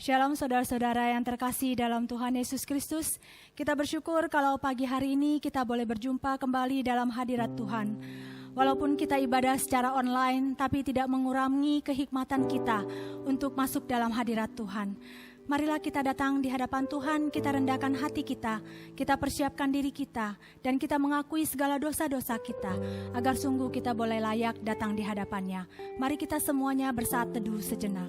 Shalom saudara-saudara yang terkasih dalam Tuhan Yesus Kristus. Kita bersyukur kalau pagi hari ini kita boleh berjumpa kembali dalam hadirat Tuhan. Walaupun kita ibadah secara online, tapi tidak mengurangi kehikmatan kita untuk masuk dalam hadirat Tuhan. Marilah kita datang di hadapan Tuhan, kita rendahkan hati kita persiapkan diri kita, dan kita mengakui segala dosa-dosa kita, agar sungguh kita boleh layak datang di hadapannya. Mari kita semuanya bersaat teduh sejenak.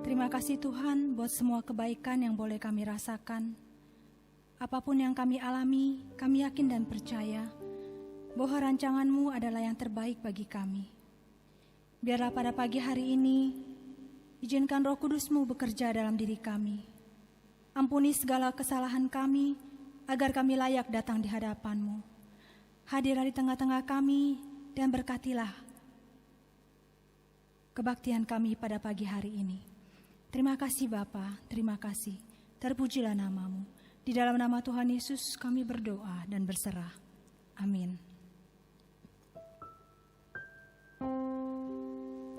Terima kasih Tuhan buat semua kebaikan yang boleh kami rasakan. Apapun yang kami alami, kami yakin dan percaya bahwa rancangan-Mu adalah yang terbaik bagi kami. Biarlah pada pagi hari ini, izinkan Roh Kudus-Mu bekerja dalam diri kami. Ampuni segala kesalahan kami, agar kami layak datang di hadapan-Mu. Hadirlah di tengah-tengah kami, dan berkatilah kebaktian kami pada pagi hari ini. Terima kasih Bapa, terima kasih. Terpujilah nama-Mu. Di dalam nama Tuhan Yesus kami berdoa dan berserah. Amin.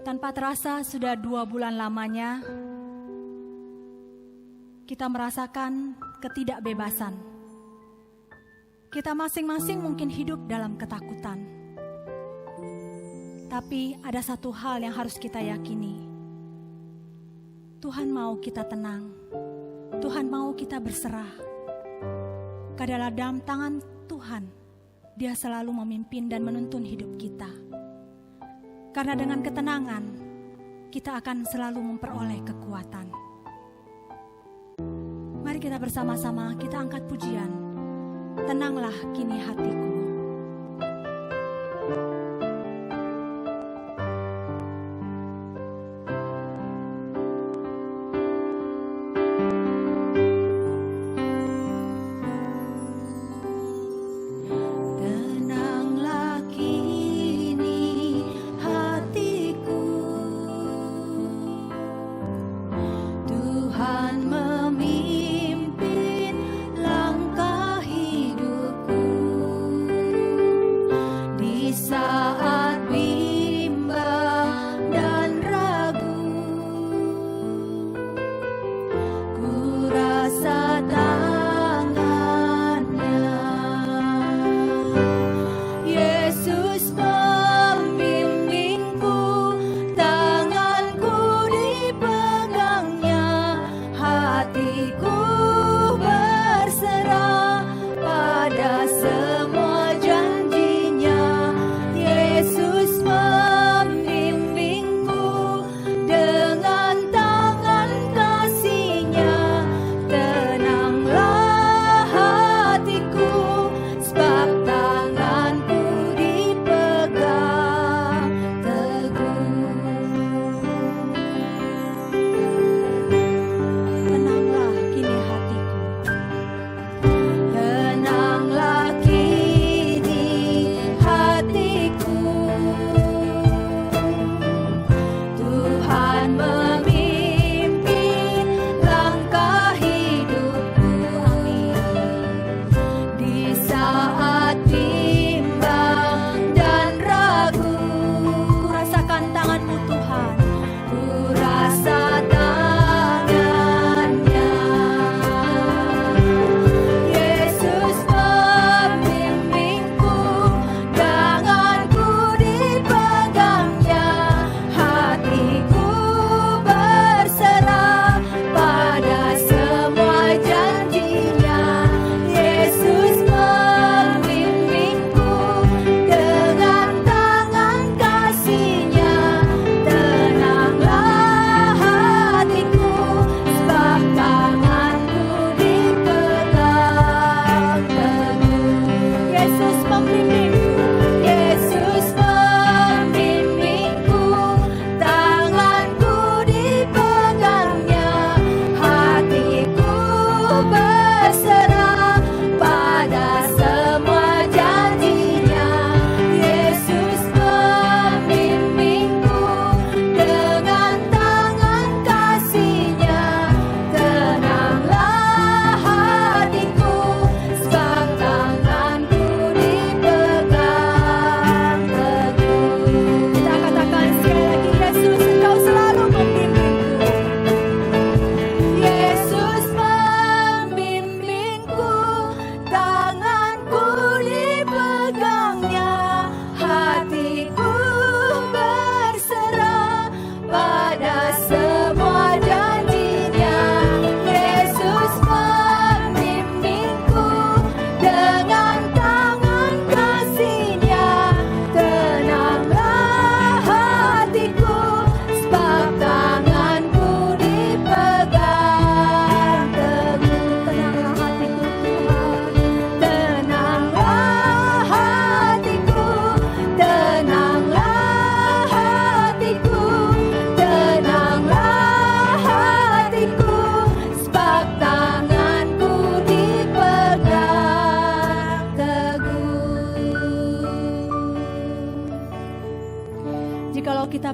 Tanpa terasa sudah 2 bulan lamanya kita merasakan ketidakbebasan. Kita masing-masing mungkin hidup dalam ketakutan. Tapi ada satu hal yang harus kita yakini. Tuhan mau kita tenang. Tuhan mau kita berserah. Karena dalam tangan Tuhan, Dia selalu memimpin dan menuntun hidup kita. Karena dengan ketenangan, kita akan selalu memperoleh kekuatan. Mari kita bersama-sama, kita angkat pujian. Tenanglah kini hatiku. Memimpin langkah hidupku.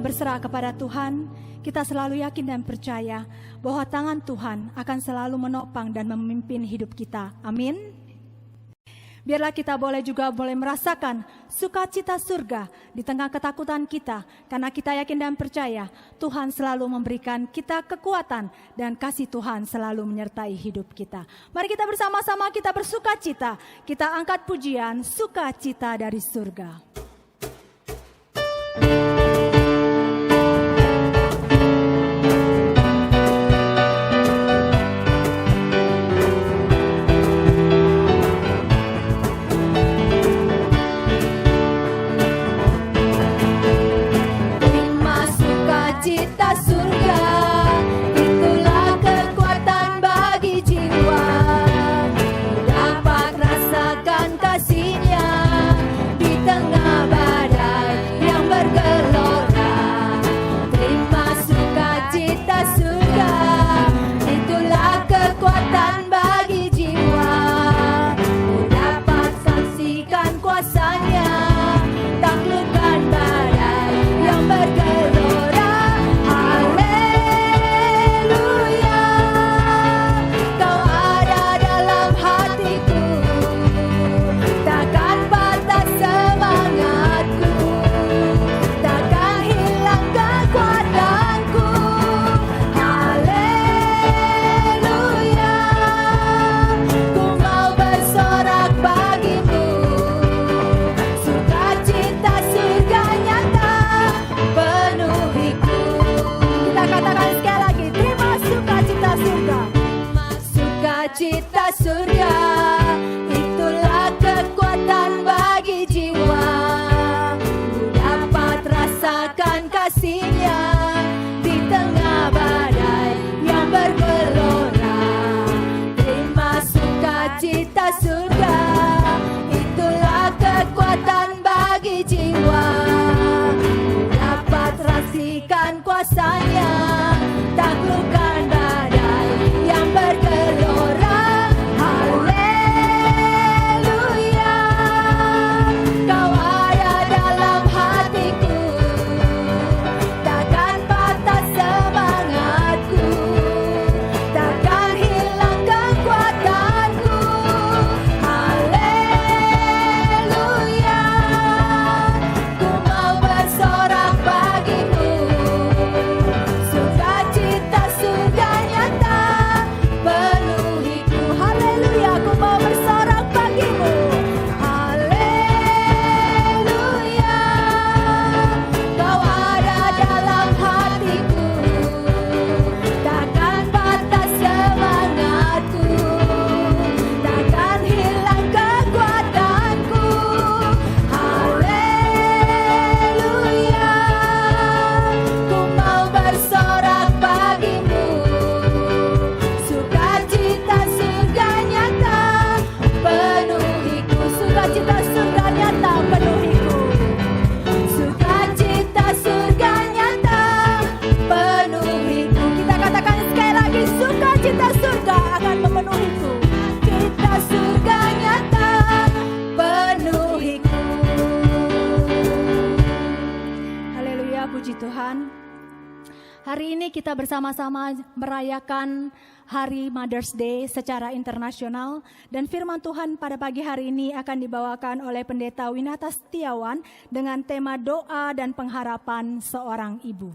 kita berserah kepada Tuhan, kita selalu yakin dan percaya bahwa tangan Tuhan akan selalu menopang dan memimpin hidup kita. Amin. Biarlah kita boleh merasakan sukacita surga di tengah ketakutan kita, karena kita yakin dan percaya Tuhan selalu memberikan kita kekuatan dan kasih Tuhan selalu menyertai hidup kita. Mari kita bersama-sama kita bersukacita, kita angkat pujian sukacita dari surga. Hari ini kita bersama-sama merayakan Hari Mother's Day secara internasional, dan firman Tuhan pada pagi hari ini akan dibawakan oleh Pendeta Winata Setiawan dengan tema doa dan pengharapan seorang ibu.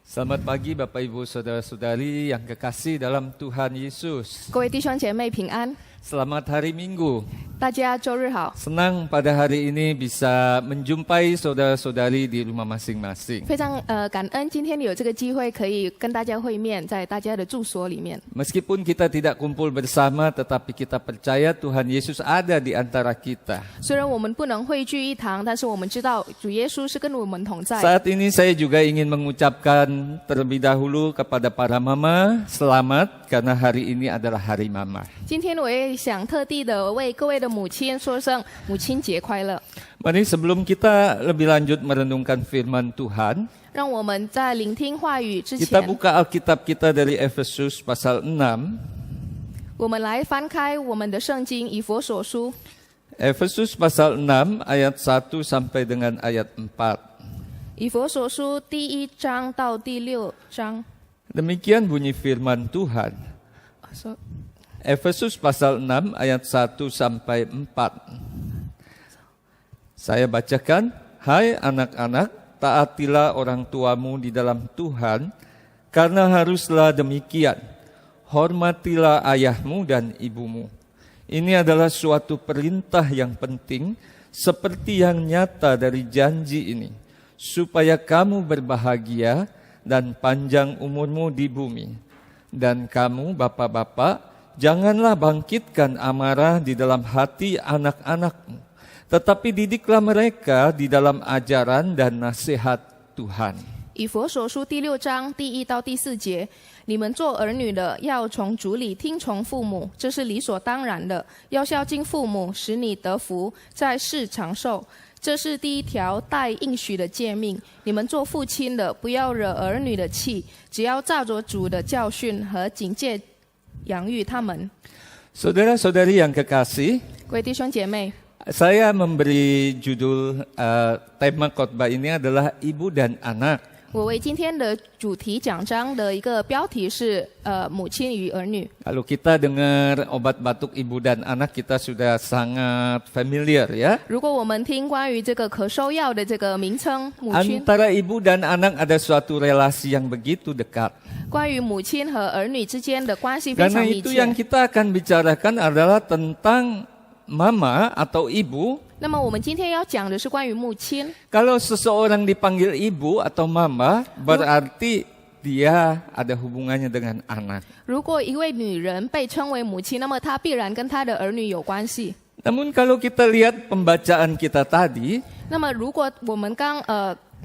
Selamat pagi Bapak Ibu Saudara-saudari yang kekasih dalam Tuhan Yesus. 各位弟兄姐妹平安， Selamat hari Minggu. 大家周日好。 Senang pada hari ini bisa menjumpai saudara-saudari di rumah masing-masing. 非常感恩今天有这个机会可以跟大家会面，在大家的住所里面。 Meskipun kita tidak kumpul bersama, tetapi kita percaya Tuhan Yesus ada di antara kita. 虽然我们不能汇聚一堂，但是我们知道主耶稣是跟我们同在。 Saat ini saya juga ingin mengucapkan terlebih dahulu kepada para mama, selamat karena hari ini adalah hari mama. 今天我也想特地的为各位的母亲说声母亲节快乐。 Mari sebelum kita lebih lanjut merenungkan firman Tuhan, 让我们在聆听话语之 kita 前， buka Alkitab kita dari Efesus pasal 6. 我们来翻开我们的圣经以弗所书。Efesus pasal 6 ayat 1 sampai dengan ayat 4. 以弗所书第1章到第6章。 Demikian bunyi firman Tuhan. Efesus pasal 6 ayat 1 sampai 4. Saya bacakan, hai anak-anak, taatilah orang tuamu di dalam Tuhan, karena haruslah demikian. Hormatilah ayahmu dan ibumu. Ini adalah suatu perintah yang penting, seperti yang nyata dari janji ini, supaya kamu berbahagia dan panjang umurmu di bumi. Dan kamu, bapak-bapak, janganlah bangkitkan amarah di dalam hati anak-anakmu, tetapi didiklah mereka di dalam ajaran dan nasihat Tuhan. 以弗所书第6章第1到第4节，你们做儿女的要从主里听从父母，这是理所当然的。要孝敬父母，使你得福，在世长寿。这是第一条带应许的诫命。你们做父亲的，不要惹儿女的气，只要照着主的教训和警戒养育他们。 Saudara-saudari yang kekasih, 各位弟兄姐妹， saya memberi judul tema khotbah ini adalah ibu dan anak. 我为今天的主题讲章的一个标题是母亲与儿女。 Kalau kita dengar obat batuk ibu dan anak, kita sudah sangat familiar ya. 如果我们听关于这个咳嗽药的这个名称，母亲， Antara ibu dan anak ada suatu relasi yang begitu dekat. 关于母亲和儿女之间的关系非 Karena 常密 itu 切。 yang kita akan bicarakan adalah tentang mama atau ibu. 那么我们今天要讲的是关于母亲。 Kalau seseorang dipanggil ibu atau mama, berarti dia ada hubungannya dengan anak. 如果一位女人被称为母亲，那么她必然跟她的儿女有关系。 Namun kalau kita lihat pembacaan kita tadi, 那么如果我们刚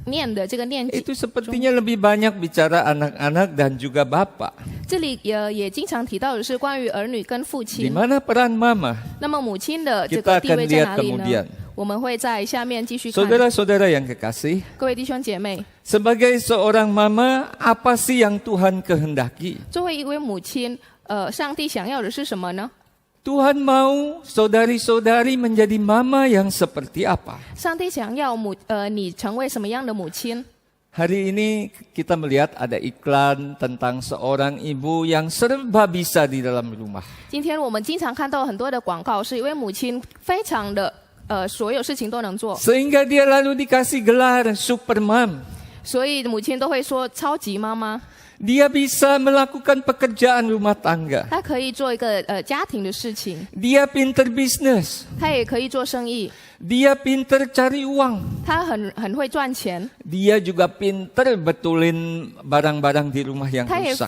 念的这个念经， itu sepertinya lebih banyak bicara anak-anak dan juga bapak. 这里也经常提到的是关于儿女跟父 Di 亲。 mana peran mama? 那么母亲的这 Kita 个地位 akan 在 lihat 哪里 kemudian. 呢？我们会在下面继续看。 Saudara-saudara yang kekasih, 各位弟兄姐妹， sebagai seorang mama, apa sih yang Tuhan kehendaki? 作为一位母亲，上帝想要的是什么呢？ Tuhan mau saudari-saudari menjadi mama yang seperti apa? 上帝想要你成为什么样的母亲？ Hari ini kita melihat ada iklan tentang seorang ibu yang serba bisa di dalam rumah. 今天我们经常看到很多的广告，是一位母亲非常的所有事情都能做， Sehingga dia lalu dikasih gelar super mom. 所以母亲都会说超级妈妈。 Dia bisa melakukan pekerjaan rumah tangga. 她可以做一个家庭的事情， Dia pinter bisnis. 她也可以做生意， Dia pinter cari uang. 她很会赚钱， Dia juga pinter betulin barang-barang di rumah yang 她也 rusak.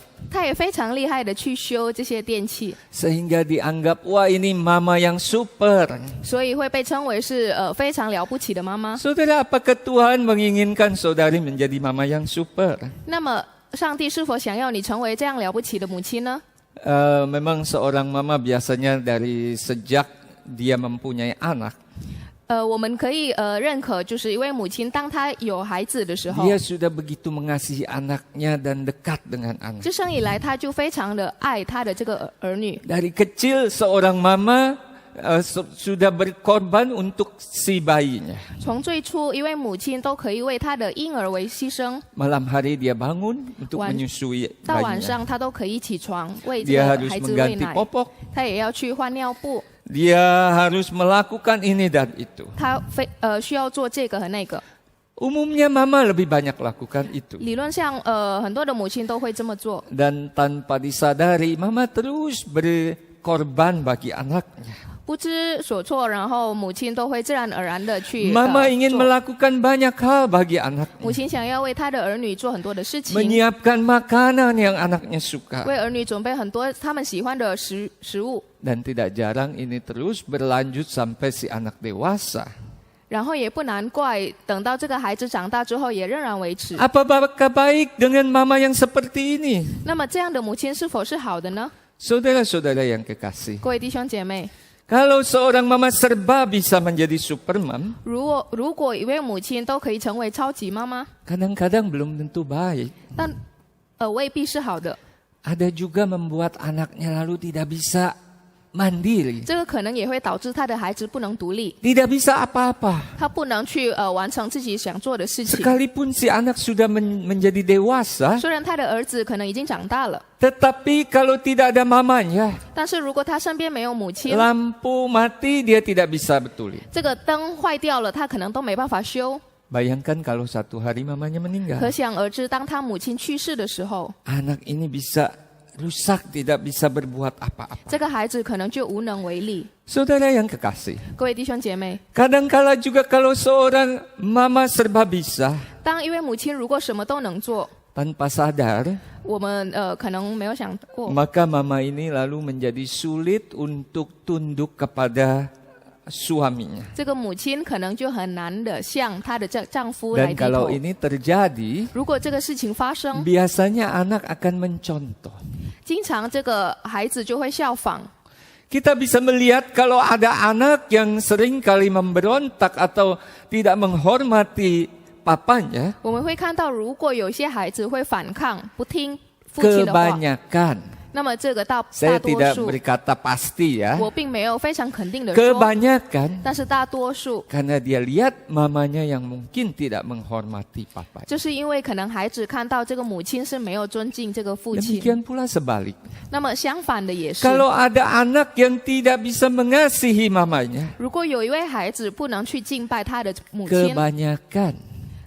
非常厉害的去修这些电器， Sehingga dianggap, wah ini mama yang super. 所以会被称为是非常了不起的妈妈。 Saudara, apakah Tuhan menginginkan saudari menjadi mama yang super? 那么上帝是否想要你成为这样了不起的母亲呢？ Memang seorang mama biasanya dari sejak dia mempunyai anak, 我们可以认可，就是一位母亲，当她有孩子的时候， dia sudah begitu mengasihi anaknya dan dekat dengan anak. 自生以来，她就非常的爱她的这个儿女。 Dari kecil seorang mama sudah berkorban untuk si bayinya. 从最初，一位母亲都可以为她的婴儿为牺牲， Malam hari dia bangun untuk menyusui 到晚 bayinya. 上她都可以起床为这 Dia 个 harus 孩子喂 mengganti 奶， popok. 她也要去换尿布， Dia harus melakukan ini dan itu. 她需要做这个和那个。 Umumnya mama lebih banyak lakukan itu. 理论上，很多的母亲都会这么做， Dan tanpa disadari, mama terus berkorban bagi anaknya. 不知所措，然后母亲都会自然而然的去 Mama ingin 做。 melakukan banyak hal bagi anaknya. 母亲想要为她的儿女做很多的事情， Menyiapkan makanan yang anaknya suka. 为儿女准备很多他们喜欢的食物， Dan tidak jarang ini terus berlanjut sampai si anak dewasa. 然后也不难怪，等到这个孩子长大之后，也仍然维持。 Apakah baik dengan mama yang seperti ini? 那么这样的母亲是否是好的呢？ Saudara-saudara yang kekasih. 各位弟兄姐妹， Kalau seorang mama serba bisa menjadi supermom, 如果一位母亲都可以成为超级妈妈， kadang-kadang belum tentu baik. 但未必是好的。 Ada juga membuat anaknya lalu tidak bisa mandiri, 这个可能也会导致他的孩子不能独立， tidak bisa apa-apa. 他不能去完成自己想做的事情。 Sekalipun si anak sudah menjadi dewasa, 虽然他的儿子可能已经长大了， tetapi kalau tidak ada mamanya, 但是如果他身边没有母亲， lampu mati dia tidak bisa betulin. 这个灯坏掉了，他可能都没办法修。 Bayangkan kalau satu hari mamanya 可 meninggal, 想而知，当他母亲去世的时候， anak ini bisa rusak, tidak bisa berbuat apa-apa. 这个孩子可能就无能为力。 Saudara yang kekasih, 各位弟兄姐妹， kadangkala juga kalau seorang mama serba bisa, 当一位母亲如果什么都能做， tanpa sadar, 我们可能没有想过， maka mama ini lalu menjadi sulit untuk tunduk kepada suaminya. 这个母亲可能就很难的向她的丈夫来 Dan 低 kalau 头。 ini terjadi, 如果这个事情发生， biasanya anak akan mencontoh. 经常这个孩子就会效仿。 Kita bisa melihat kalau ada anak yang sering kali memberontak atau tidak menghormati papanya, 我们会看到，如果有一些孩子会反抗，不听父亲的话， kebanyakan, 那么这个大 saya 多 tidak 数， berkata pasti ya, 我并没有非常肯定的说， kebanyakan 但是大多数， karena dia lihat mamanya yang mungkin tidak menghormati papanya. 就是因为可能孩子看到这个母亲是没有尊敬这个父亲， Demikian pula sebaliknya. 那么相反的也是， Kalau ada anak yang tidak bisa mengasihi mamanya, 如果有一位孩子不能去敬拜他的母亲， kebanyakan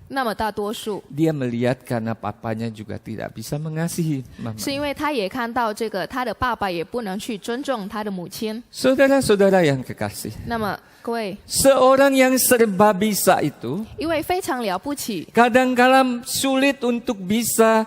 那么大多数 dia melihat karena papanya juga tidak bisa mengasihi 是 mamanya. 因为他也看到这个他的爸爸也不能去尊重他的母亲。 Saudara-saudara yang kekasih, 那么各位， seorang yang serba bisa itu 一位非常了不起， kadang-kala sulit untuk bisa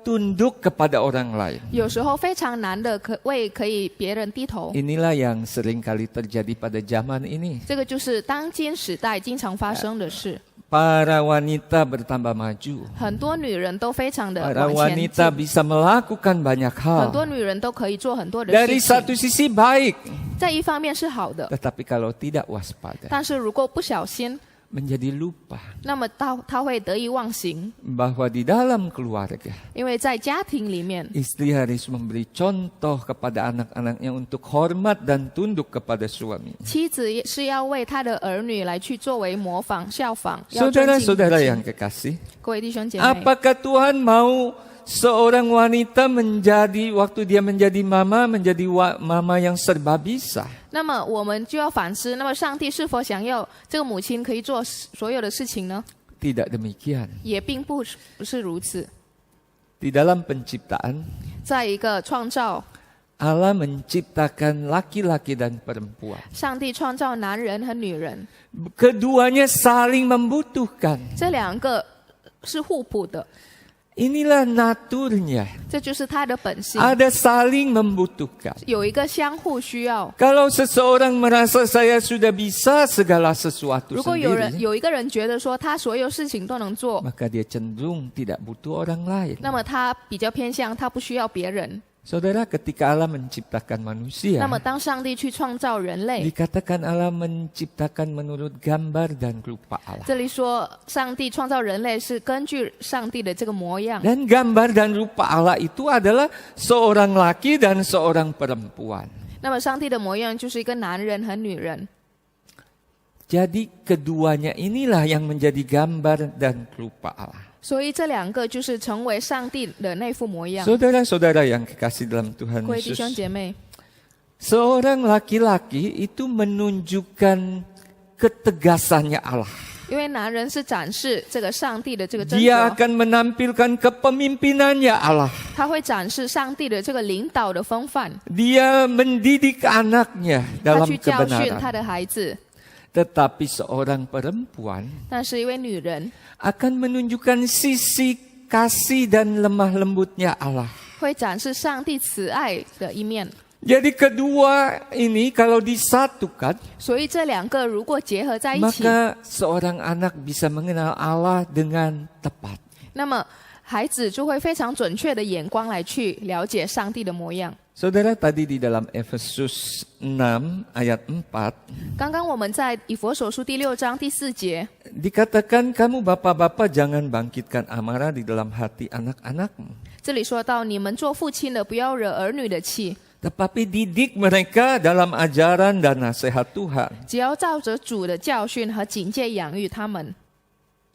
tunduk kepada orang lain. 有时候非常难的可以别人低头。 Inilah yang sering kali terjadi pada zaman ini. 这个就是当今时代经常发生的事， Para wanita bertambah maju. 很多女人都非常的 Para 往前 wanita 进， bisa melakukan banyak 很 hal. 多女人都可以做很多的 Dari 事情。 satu sisi baik, 在一方面是好的， tetapi kalau tidak waspada, 但是如果不小心， menjadi lupa 那么他会得意忘形， bahwa di dalam keluarga, 因为在家庭里面， istri harus memberi contoh kepada anak-anaknya untuk hormat dan tunduk kepada suami. 妻子也是要为她的儿女来去作为模仿、效仿，要尊敬母 Saudara-saudara yang 亲。 kekasih, 各位弟兄姐妹， apakah Tuhan mau seorang wanita menjadi, waktu dia menjadi mama mama yang serba bisa? 那么我们就要反思，那么上帝是否想要这个母亲可以做所有的事情呢？ Tidak demikian. 也并不是如此。 Di dalam penciptaan, 在一个创造， Allah menciptakan laki-laki dan perempuan. 上帝创造男人和女人， Keduanya saling membutuhkan. 这两个是互补的， Inilah naturnya. 这就是他的本性， Ada saling membutuhkan. 有一个相互需要。 Kalau seseorang merasa saya sudah bisa segala sesuatu 如果 sendiri, 有一个人觉得说他所有事情都能做， maka dia cenderung tidak butuh orang lain. 那么他比较偏向他不需要别人。 Saudara, ketika Allah menciptakan manusia, 那么当上帝去创造人类， dikatakan Allah menciptakan menurut gambar dan rupa Allah. 这里说上帝创造人类是根据上帝的这个模样。 Dan gambar dan rupa Allah itu adalah seorang laki dan seorang perempuan. 那么上帝的模样就是一个男人和女人， Jadi keduanya inilah yang menjadi gambar dan rupa Allah. 所以这两个就是成为上帝的那副模样。 Saudara-saudara yang kekasih dalam Tuhan 各位弟兄 Yesus, 姐妹， seorang laki-laki itu menunjukkan ketegasannya Allah. 因为男人是展示这个上帝的这个真 Dia 格， akan menampilkan kepemimpinannya Allah. 他会展示上帝的这个领导的风范， Dia mendidik anaknya 他 dalam 去教训他 kebenaran. 的孩子。 Tetapi seorang perempuan 但是一位女人 akan menunjukkan sisi kasih dan lemah lembutnya Allah. 会展示上帝慈爱的一面。 Jadi kedua ini kalau disatukan, 所以这两个如果结合在一起， maka seorang anak bisa mengenal Allah dengan tepat. 那么孩子就会非常准确的眼光来去了解上帝的模样。 Saudara, tadi di dalam Efesus 6 ayat 4, 刚刚我们在以弗所书第6章第4节， dikatakan kamu bapak-bapak jangan bangkitkan amarah di dalam hati anak-anakmu. 这里说到你们做父亲的不要惹儿女的气， tetapi didik mereka dalam ajaran dan nasihat Tuhan. 只要照着主的教训和警戒养育他们。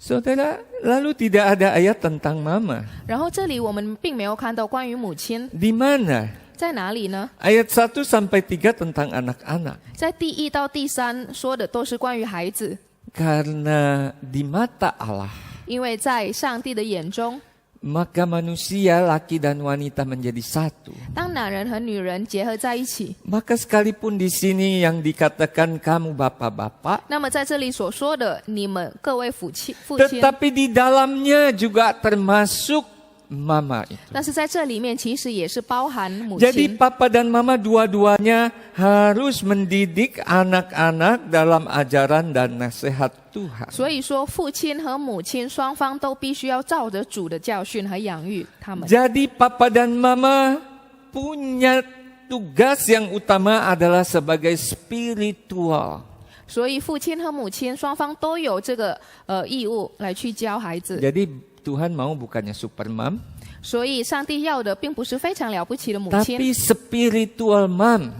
Saudara, lalu tidak ada ayat tentang mama. 然后这里我们并没有看到关于母亲 Di mana? 在哪里呢？ Ayat 1 sampai 3 tentang anak-anak. 在第1到第3说的都是关于孩子， Karena di mata Allah, 因为在上帝的眼中， maka manusia laki dan wanita menjadi satu. 当男人和女人结合在一起， Maka sekalipun di sini yang dikatakan kamu bapak-bapak, 那么在这里所说的你们各位父亲， tetapi di dalamnya juga termasuk mama itu. 但是在这里面其实也是包含母 Jadi 亲。 papa dan mama dua-duanya harus mendidik anak-anak dalam ajaran dan nasihat Tuhan. 所以说，父亲和母亲双方都必须要照着主的教训和养育他们。 Jadi papa dan mama punya tugas yang utama adalah sebagai spiritual. 所以父亲和母亲双方都有这个义务来去教孩子。 Jadi Tuhan mau bukannya super mom, 所以上帝要的并不是非常了不起的母亲， tapi spiritual mom.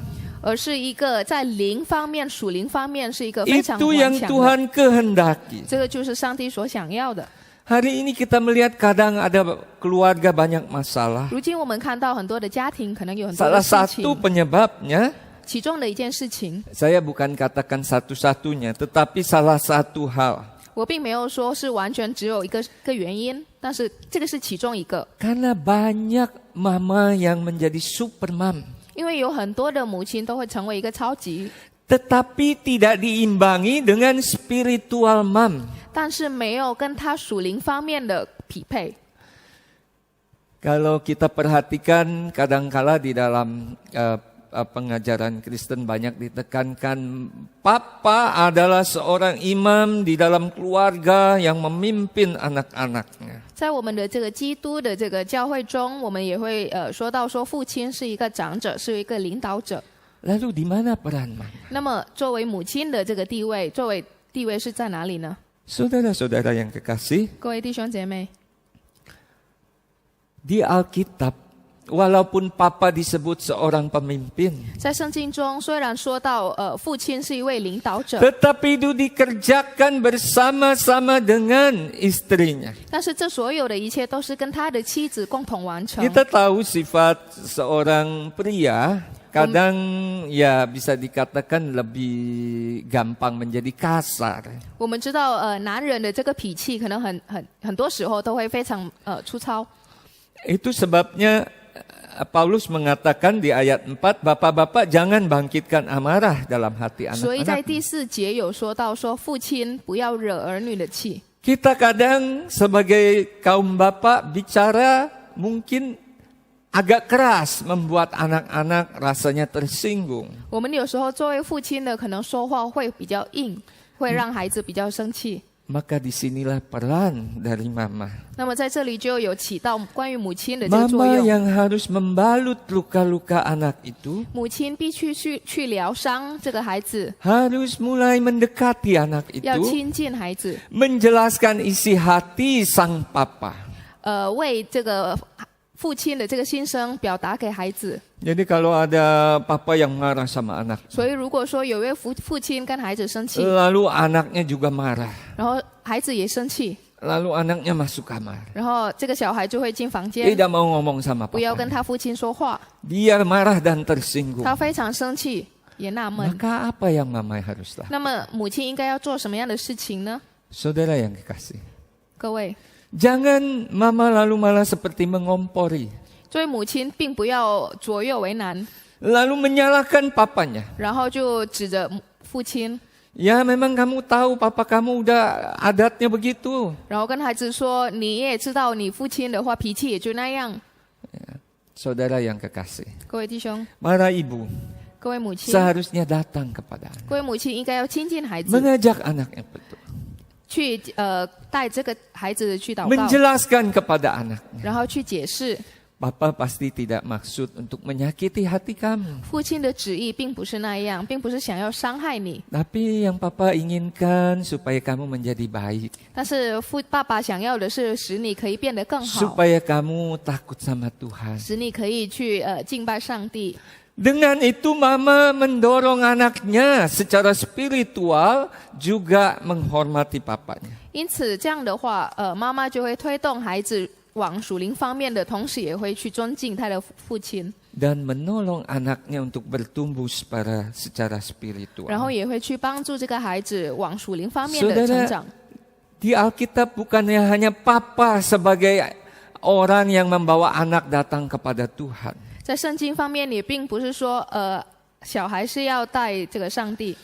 而是一个在灵方面、属灵方面是一个非常 Itu 顽 yang 强的。 Tuhan kehendaki. 这个就是上帝所想要的。 Hari ini kita melihat kadang ada keluarga banyak masalah. 如今我们看到很多的家庭可能有很多 Salah 的事情 satu，penyebabnya, 其中的一件事情， saya bukan katakan satu-satunya, tetapi salah satu hal. 我并没有说是完全只有一个原因，但是这个是其中一个。 Karena banyak mama yang menjadi super mom, 因为有很多的母亲都会成为一个超级， tetapi tidak diimbangi dengan spiritual mom. 但是没有跟她属灵方面的匹配。 Kalau kita perhatikan kadangkala di dalam pengajaran Kristen banyak ditekankan papa adalah seorang imam di dalam keluarga yang memimpin anak-anaknya. 在我们的这个基督的这个教会中，我们也会说到说父亲是一个长者，是一个领导者。 Lalu di mana peran mama? 那么作为母亲的这个地位，作为地位是在哪里呢？ Saudara-saudara yang kekasih, 各位弟兄姐妹， di Alkitab walaupun papa disebut seorang pemimpin, 在圣经中虽然说到父亲是一位领导者， tetapi itu dikerjakan bersama-sama dengan istrinya. 但是这所有的一切都是跟他的妻子共同完成。 Kita tahu sifat seorang pria kadang ya bisa dikatakan lebih gampang menjadi kasar. 我们知道男人的这个脾气可能很多时候都会非常粗糙。 Itu sebabnya Paulus mengatakan di ayat 4, bapak-bapak jangan bangkitkan amarah dalam hati 所以在 anak-anak. 第4节有说到说父亲不要惹儿女的气。 Kita kadang sebagai kaum bapak bicara mungkin agak keras, membuat anak-anak rasanya tersinggung. 我们有时候作为父亲的，可能说话会比较硬，会让孩子比较生气。 Maka disinilah peran dari mama. 那么在这里就有起到关于母亲的这个作 Mama 用。 yang harus membalut luka-luka anak itu, 母亲必须去疗伤这个孩子， harus mulai mendekati anak 要 itu, 亲近孩子， menjelaskan isi hati sang papa. 为这个父亲的这个心声表达给孩子。 Jadi kalau ada papa yang marah sama anak, 所以如果说有一位父亲跟孩子生气， lalu anaknya juga marah, 然后孩子也生气， lalu anaknya masuk kamar, 然后这个小孩就会进房间， tidak mau ngomong sama 不要跟 papa. 他父亲说话， Dia marah dan tersinggung. 他非常生气，也纳闷。 Maka apa yang mama harus lakukan? 那么母亲应该要做什么样的事情呢？ Saudara yang kekasih, 各位， jangan mama lalu malah seperti mengompori, 作为母亲，并不要左右为难， lalu menyalahkan papanya. 然后就指着父亲， Ya memang kamu tahu papa kamu udah adatnya begitu. 然后跟孩子说：“你也知道，你父亲的话脾气也就那样。 Saudara yang kekasih, ”各位弟兄， para ibu 各位母亲， seharusnya datang kepada anak, 各位母亲应该要亲近孩子， mengajak anaknya betul, 去带这个孩子去祷告， menjelaskan kepada anaknya. 然后去解释 Papa pasti tidak maksud untuk menyakiti hati kamu. 父亲的旨意，并不是那样，并不是想要伤害你， Tapi yang papa inginkan supaya kamu menjadi baik. 但是爸爸想要的是使你可以变得更好， Supaya kamu takut sama Tuhan. 使你可以去敬拜上帝， Dengan itu mama mendorong anaknya secara spiritual juga menghormati papanya. 因此，这样的话，妈妈就会推动孩子往属灵方面的，同时也会去尊敬他的父亲， Dan menolong anaknya untuk bertumbuh secara 然 spiritual. 后也会去帮助这个孩子往属灵方面的成长。 Di Alkitab bukannya hanya papa sebagai orang yang membawa anak datang kepada Tuhan. 在圣经方面，也并不是说，小孩是要带这个上帝，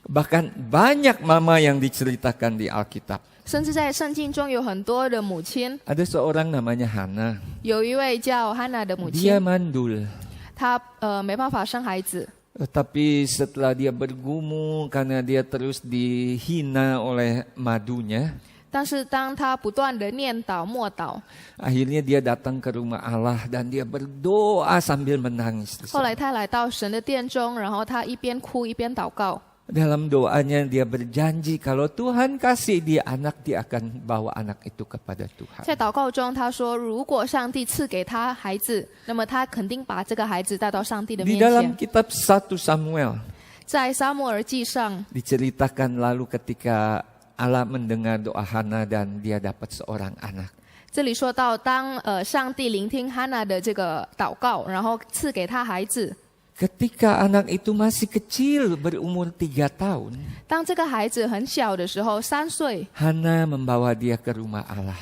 Bahkan banyak mama yang diceritakan di Alkitab. 甚至在圣经中有很多的母亲， Ada seorang namanya Hana. 有一位叫汉娜的母 Dia 亲， mandul. 她没办法生孩子， Tapi setelah dia bergumul karena dia terus dihina oleh madunya, 但是当她不断的念叨默祷， akhirnya dia datang ke rumah Allah dan dia berdoa sambil menangis. 后来她来到神的殿中，然后她一边哭一边祷告。 Dalam doanya dia berjanji kalau Tuhan kasih dia anak, dia akan bawa anak itu kepada Tuhan. 在祷告中，她说：“如果上帝赐给她孩子，那么她肯定把这个孩子带到上帝的 Di 面 dalam 前。 kitab 1 Samuel 在撒母耳记上 diceritakan lalu ketika Allah mendengar doa Hana dan dia dapat seorang anak. 这里说到，当上帝聆听哈娜的这个祷告，然后赐给她孩子。 Ketika anak itu masih kecil berumur 3 tahun, 当这个孩子很小的时候，3岁， Hana membawa dia ke rumah Allah.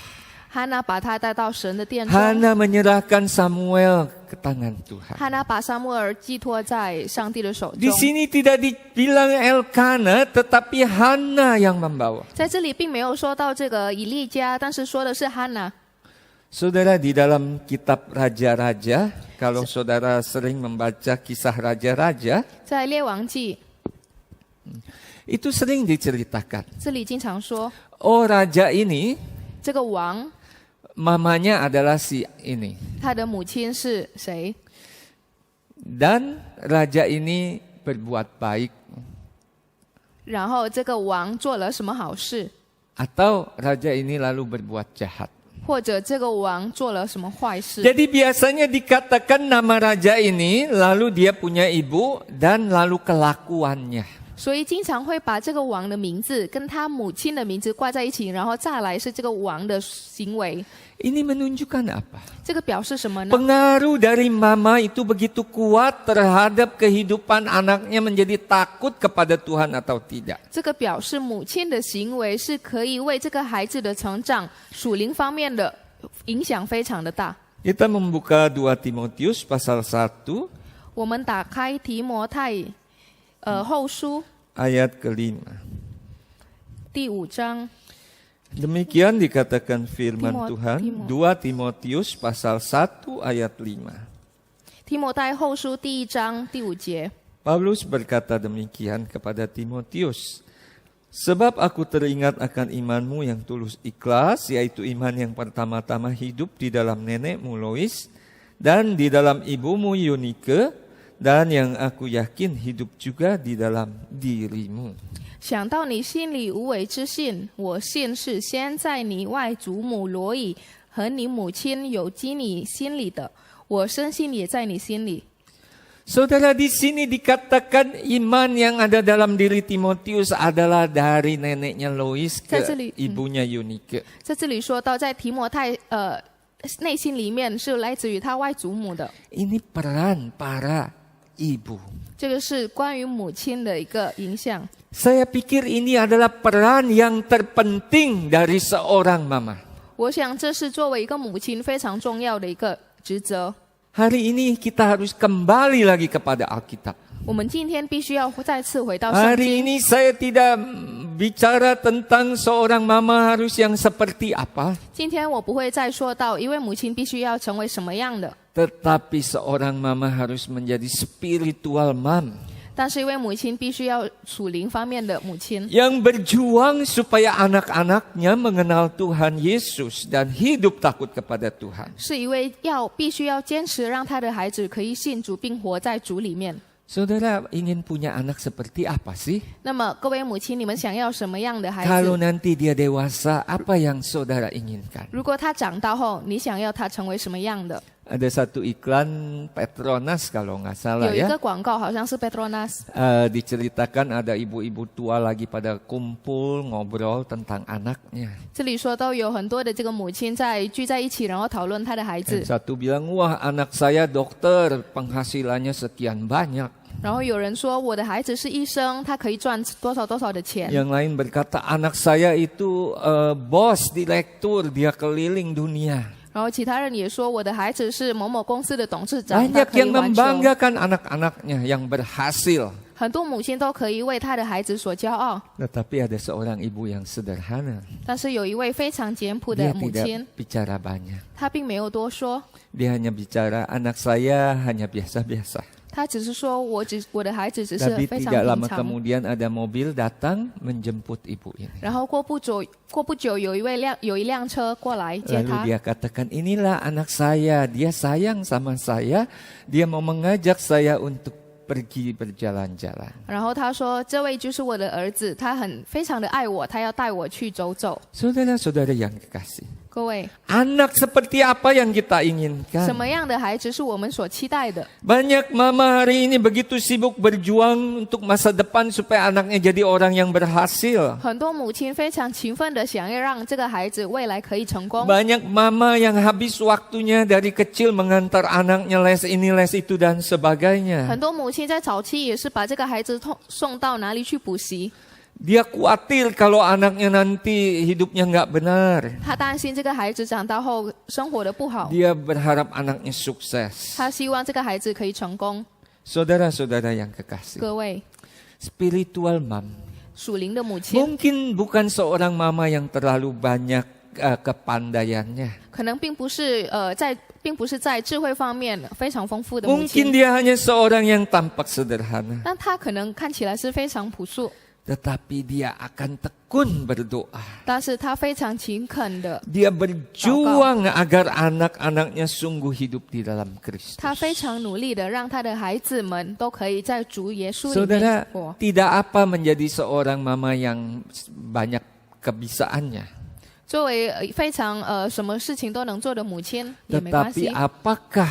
哈娜把他带到神的殿中。 Hana menyerahkan Samuel ke tangan Tuhan. 哈娜把撒母耳寄托在上帝的手 Di 中。 sini tidak dibilang Elkana, tetapi Hana yang membawa. 在这里并没有说到这个以利家，但是说的是哈娜。 Saudara, di dalam kitab Raja-Raja, kalau saudara sering membaca kisah raja-raja, 在列王记 itu sering diceritakan. 这里经常说， Oh, raja ini, 这个王 mamanya adalah si ini. 他的母亲是谁？ Dan raja ini berbuat baik. 然后这个王做了什么好事， Atau raja ini lalu berbuat jahat. 或者这个王做了什么坏事？ Jadi biasanya dikatakan nama raja ini, lalu dia punya ibu, dan lalu kelakuannya. 所以经常会把这个王的名字跟他母亲的名字挂在一起，然后再来是这个王的行为。 Ini menunjukkan apa? 这个表示什么呢？ Pengaruh dari mama itu begitu kuat terhadap kehidupan anaknya menjadi takut kepada Tuhan atau tidak. 这个表示母亲的行为是可以为这个孩子的成长属灵方面的影响非常的大。 Kita membuka 2 Timotius pasal 1我们打开提摩太后书 ayat ke-5. 第5章， Demikian dikatakan firman Timo- Tuhan, Timo. 2 Timotius pasal 1 ayat 5. 提摩太后书第1章第5节。 Paulus berkata demikian kepada Timotius, sebab aku teringat akan imanmu yang tulus ikhlas, yaitu iman yang pertama-tama hidup di dalam nenekmu Lois dan di dalam ibumu Yunike, dan yang aku yakin hidup juga di dalam dirimu. 想到你心里无为之信，我信是先在你外祖母罗以和你母亲有基你心里的，我深信也在你心里。 Saudara, di sini dikatakan iman yang ada dalam diri Timotius adalah dari neneknya Lois ke 在这里， ibunya Yunike. 在这里说到，在提摩太内心里面是来自于他外祖母的， Ini peran para ibu. 这个是关于母亲的一个影响。 Saya pikir ini adalah peran yang terpenting dari seorang mama. 我想这是作为一个母亲非常重要的一个职责。 Hari ini kita harus kembali lagi kepada Alkitab. 我们今天必须要再次回到圣 Hari 经。 ini saya tidak bicara tentang seorang mama harus yang seperti apa, 今天我不会再说到一位母亲必须要成为什么样的， tetapi seorang mama harus menjadi spiritual mom 但是一位母亲必须要属灵方面的母亲， yang berjuang supaya anak-anaknya mengenal Tuhan Yesus dan hidup takut kepada Tuhan. 是一位必须要坚持让他的孩子可以信主并活在主里面。 Saudara ingin punya anak seperti apa sih? 那么各位母亲，你们想要什么样的孩 Kalau 子？ nanti dia dewasa, apa yang saudara inginkan? 如果他长大后，你想要他成为什么样的？ Ada satu iklan Petronas kalau nggak salah 有一 ya. 个广告好像是 Petronas， Diceritakan ada ibu-ibu tua lagi pada kumpul ngobrol tentang anaknya. 这里说到有很多的这个母亲在聚在一起，然后讨论她的孩子 Yang。satu bilang, wah anak saya dokter, penghasilannya sekian banyak. 然后有人说我的孩子是医生，他可以赚多少多少的钱。 Yang lain berkata, anak saya itu bos, direktur, dia keliling dunia. 然后其他人也说我的孩子是某某公司的董事长，他 Banyak 可以 yang 环球。 membanggakan anak-anaknya yang berhasil. 很多母亲都可以为她的孩子所骄傲， Tetapi ada seorang ibu yang sederhana. 但是有一位非常简朴 Dia 的母 tidak 亲， bicara banyak. 她并没有多说， Dia hanya bicara, anak saya hanya biasa-biasa. 她只是说我的孩子只是 Tapi 非常 tidak 平 lama 常。 kemudian ada mobil datang menjemput ibu ini. 然后过不久有一辆车过来接 Lalu 她， dia katakan, inilah anak saya, dia sayang sama saya, dia mau mengajak saya untuk pergi berjalan-jalan. 然后她说这位就是我的儿子，他非常的爱我，他要带我去走走。 Saudara-saudara yang kekasih, 各位， anak seperti apa yang kita 什 inginkan? 么样的孩子是我们所期待的？ Banyak mama hari ini begitu sibuk berjuang untuk masa depan supaya anaknya jadi orang yang berhasil. 很多母亲非常勤奋的想要让这个孩子未来可以成功。 Banyak mama yang habis waktunya dari kecil mengantar anaknya les ini les itu dan sebagainya. 很多母亲在早期也是把这个孩子送到哪里去补习， Dia khawatir kalau anaknya nanti hidupnya nggak benar. 她担心这个孩子长大后生活的不好， Dia berharap anaknya sukses. 她希望这个孩子可以成功。 Saudara-saudara yang kekasih, 各位， spiritual mom 属灵的母亲 mungkin bukan seorang mama yang terlalu banyak kepandaiannya. 可能并不是在智慧方面非常丰富的母 Mungkin 亲， dia hanya seorang yang tampak sederhana. 但她可能看起来是非常朴素， Tetapi dia akan tekun berdoa. 但是她非常勤恳的， Dia berjuang agar anak-anaknya sungguh hidup di dalam Kristus. 她非常努力的让她的孩子们都可以在主耶稣里 Saudara, 面活。 tidak apa menjadi seorang mama yang banyak kebisaannya. 作为非常什么事情都能做的母亲也没关 Tetapi 系， apakah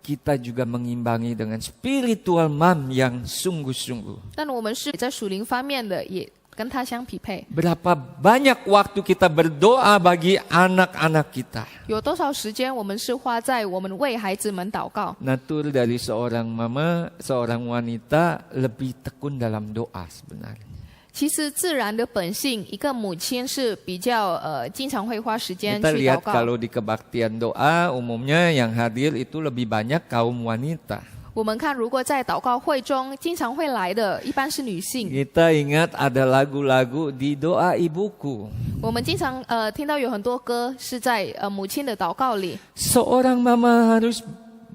kita juga mengimbangi dengan spiritual mom yang sungguh-sungguh? 但我们是在属灵方面的也跟她相匹配。 Berapa banyak waktu kita berdoa bagi anak-anak kita? 有多少时间我们是花在我们为孩子们祷告？ Natur dari seorang mama, seorang wanita lebih tekun dalam doa sebenarnya. 其实自然的本性，一个母亲是比较经常会花时间 Kita 去祷 lihat 告。 kalau di kebaktian doa umumnya yang hadir itu lebih banyak kaum wanita. 我们看，如果在祷告会中经常会来的，一般是女性。 Kita ingat ada lagu-lagu di doa ibuku. 我们经常听到有很多歌是在母亲的祷告里， Seorang mama harus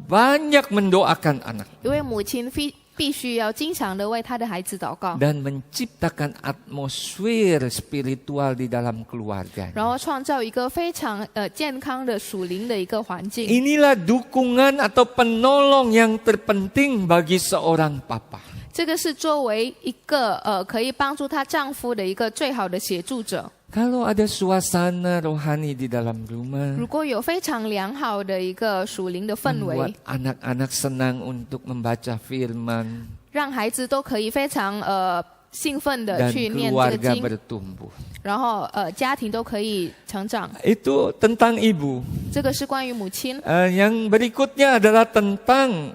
banyak mendoakan anak 因为母亲必须要经常的为她的孩子祷告， dan menciptakan atmosfer spiritual di dalam keluarga. 然后创造一个非常健康的属灵的一个环境。 Inilah dukungan atau penolong yang terpenting bagi seorang papa. 这个是作为一个可以帮助她丈夫的一个最好的协助者。 Kalau ada suasana rohani di dalam rumah, 如果有非常良好的一个属灵的氛 membuat 围， anak-anak senang untuk membaca firman 让孩子都可以非常兴奋的 dan 去念这个 keluarga 经， bertumbuh. 然后家庭都可以成长。 Itu tentang ibu. 这个是关于母亲。 Yang berikutnya adalah tentang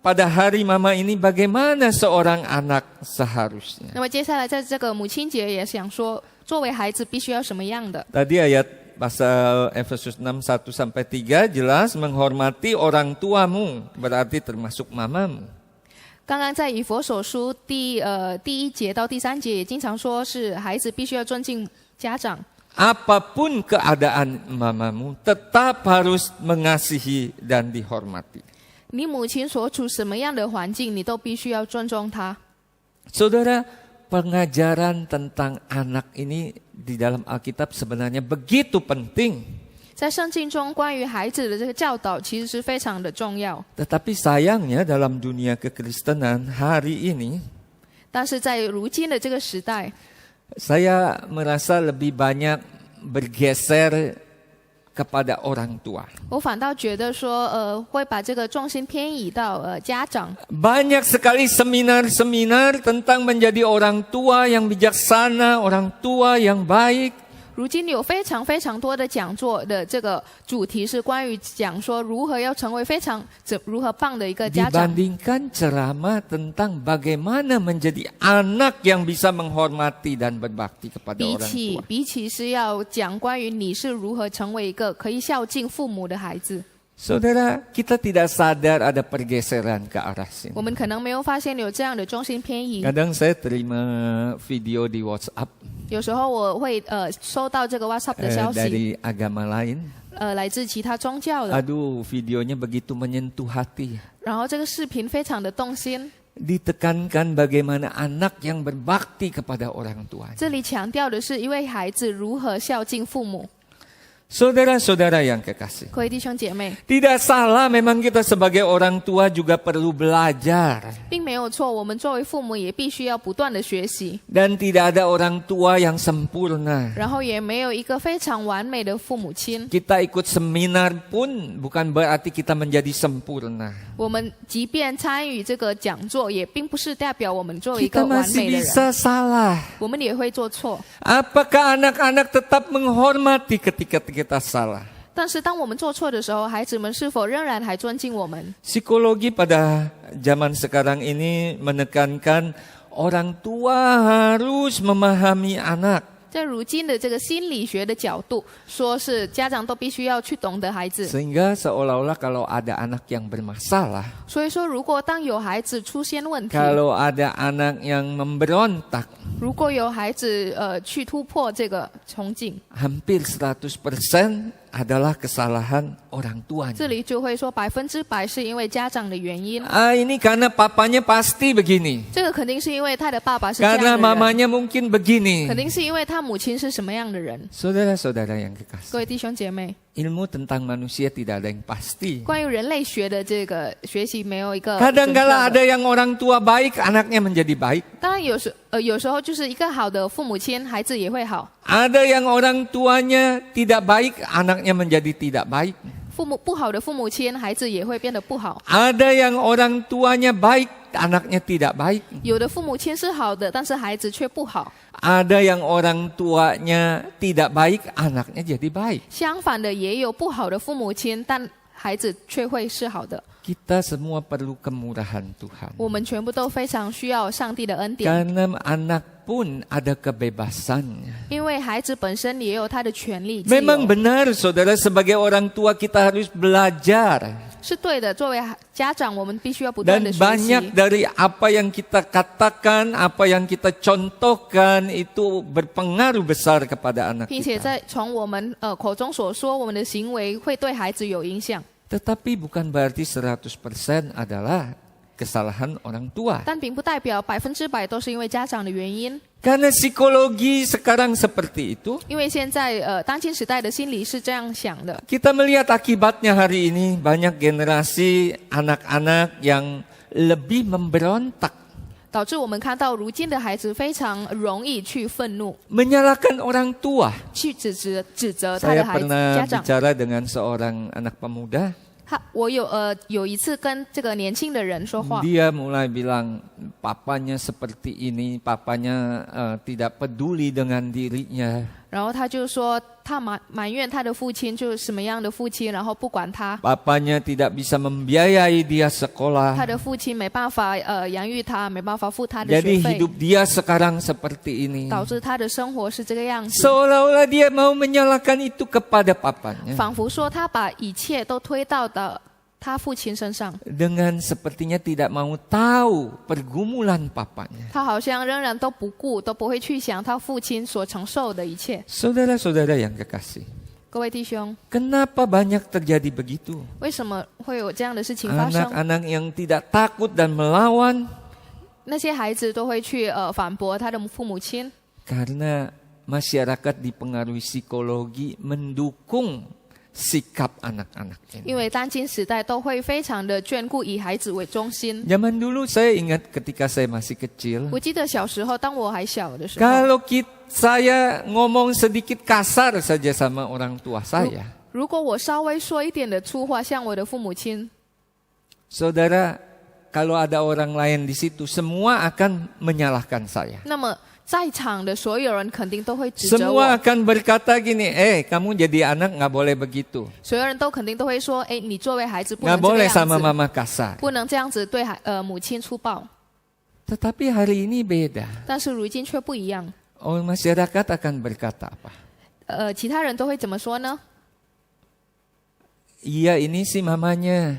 pada hari mama ini bagaimana seorang anak seharusnya. 那么接下来在这个母亲节也想说，作为孩子必须要什么样的？ Tadi ayat pasal Efesus 6 1 sampai 3 jelas menghormati orang tuamu, berarti termasuk mamamu. 刚刚在以弗所书第1节到第3节也经常说是孩子必须要尊敬家长。 Apapun keadaan mamamu tetap harus mengasihi dan dihormati. 你母亲所处什么样的环境，你都必须要尊重她。 Saudara, pengajaran tentang anak ini di dalam Alkitab sebenarnya begitu penting. 在圣经中，关于孩子的这个教导其实是非常的重要。 Tetapi sayangnya dalam dunia kekristenan hari ini, 但是在如今的这个时代， saya merasa lebih banyak bergeser kepada orang tua. 我反倒觉得说，会把这个重心偏移到家长。 Banyak sekali seminar-seminar tentang menjadi orang tua yang bijaksana, orang tua yang baik. 如今有非常非常多的讲座的这个主题是关于讲说如何要成为如何棒的一个家长， Dibandingkan ceramah tentang bagaimana menjadi anak yang bisa menghormati dan berbakti kepada 比 orang 起 tua. 比起是要讲关于你是如何成为一个可以孝敬父母的孩子。 Saudara, kita tidak sadar ada pergeseran ke arah sini. 我们可能没有发现有这样的重心偏移。 Kadang saya terima video di WhatsApp 有时候我会收到这个 WhatsApp 的消息， dari agama lain. 来自其他宗教的， Aduh, videonya begitu menyentuh hati. 然后这个视频非常的动心。 Ditekankan bagaimana anak yang berbakti kepada orang tua. 这里强调的是一位孩子如何孝敬父母。 Saudara-saudara yang kekasih. 各位弟兄姐妹， Tidak salah memang kita sebagai orang tua juga perlu belajar. 并没有错，我们作为父母也必须要不断的学习， Dan tidak ada orang tua yang sempurna. 然后也没有一个非常完美的父母亲。 Kita ikut seminar pun bukan berarti kita menjadi sempurna. 我们即便参与这个讲座，也并不是代表我们作为一 Kita 个完 masih 美的人， bisa salah. 我们也会做错。 Apakah anak-anak tetap menghormati ketika kita salah? 但是当我们做错的时候，孩子们是否仍然还尊敬我们？ Psikologi pada zaman sekarang ini menekankan orang tua harus memahami anak. 在如今的这个心理学的角度，说是家长都必须要去懂得孩子。 Sehingga seolah-olah kalau ada anak yang bermasalah, 所以说，如果当有孩子出现问题， kalau ada anak yang memberontak, 如果有孩子去突破这个冲劲， hampir 100% adalah kesalahan orang 这 tuanya. 里就会说100%是因为家长的原因。 Ini karena papanya pasti begini. 这个肯定是因为他的爸爸是这样的 Karena 人， mamanya mungkin 肯 begini. 定是因为他母亲是什么样的人。 Saudara-saudara yang kekasih, 各位弟兄姐妹， ilmu tentang manusia tidak ada yang pasti. 关于人类学的这个学习没有一个准确 Kadang-kala 的 ada yang orang tua baik, anaknya menjadi baik. 当然有时候就是一个好的父母亲，孩子也会好。 Ada yang orang tuanya tidak baik, anaknya menjadi tidak baik. 不好的父母亲，孩子也会变得不好。 Ada yang orang tuanya baik, anaknya tidak baik. 有的父母亲是好的，但是孩子却不好。 Ada yang orang tuanya tidak baik, anaknya jadi baik. 相反的，也有不好的父母亲，但孩子却会是好的。 Kita semua perlu kemurahan Tuhan. 我们全部都非常需要上帝的恩典， Karena anak pun ada kebebasannya. 因为孩子本身也有他的权利自 Memang 由， benar saudara, sebagai orang tua kita harus belajar. 是对的。作为家长，我们必须要不断 Dan 的学 banyak 习。 dari apa yang kita katakan, apa yang kita contohkan itu berpengaruh besar kepada anak 并且 kita. 在从我们口中所说，我们的行为会对孩子有影响， Tetapi bukan berarti 100% adalah kesalahan orang tua. 但并不代表100%都是因为家长的原因。 Karena psikologi sekarang seperti itu, 因为现在当今时代的心理是这样想的， kita melihat akibatnya hari ini banyak generasi anak-anak yang lebih memberontak, 导致我们看到如今的孩子非常容易去愤怒， menyalahkan orang tua. 去指责他的 Saya 孩子 pernah 家长。 bicara dengan seorang anak pemuda. 我有一次跟这个年轻的人说话， Dia mulai bilang papanya seperti ini, papanya tidak peduli dengan dirinya. 然后他就说他埋怨他的父亲就是什么样的父亲，然后不管他， Papanya tidak bisa membiayai dia 他 sekolah. 的父亲没办法养育他，没办法付他的学 Jadi 费， hidup dia sekarang seperti ini. 导致他的生活是这个样子。 Seolah-olah dia mau menyalahkan itu kepada papanya. 仿佛说他把一切都推到的他父亲身上， Dengan sepertinya tidak mau tahu pergumulan papanya. 他好像仍然都不顾，都不会去想他父亲所承受的一切。 Saudara-saudara yang kekasih, 各位弟兄， kenapa banyak terjadi begitu? 为什么会有这样的事情发生？ Anak-anak yang tidak takut dan melawan 那些孩子都会去反驳他的父母亲， karena masyarakat dipengaruhi psikologi mendukung sikap anak-anak ini. 因为当今时代都会非常的眷顾以孩子为中心。 Zaman dulu saya ingat ketika saya masih kecil, 我记得小时候，当我还小的时候， kalau saya ngomong sedikit kasar saja sama orang tua saya, 如果我稍微说一点的粗话，像我的父母亲， Saudara, kalau ada orang lain di situ, semua akan menyalahkan saya. 那么在场的所有人肯定都会指责 Semua 我， akan berkata gini, kamu jadi anak nggak boleh begitu. 所有人都肯定都会说，哎，你作为孩子不 Nggak 能这个 boleh 样 sama 子， mama kasar. 不能这样子对母亲粗暴。 Tetapi hari ini beda. 但是如今却不一样， Masyarakat akan berkata apa? 其他人都会怎么说呢？ Iya ini sih mamanya.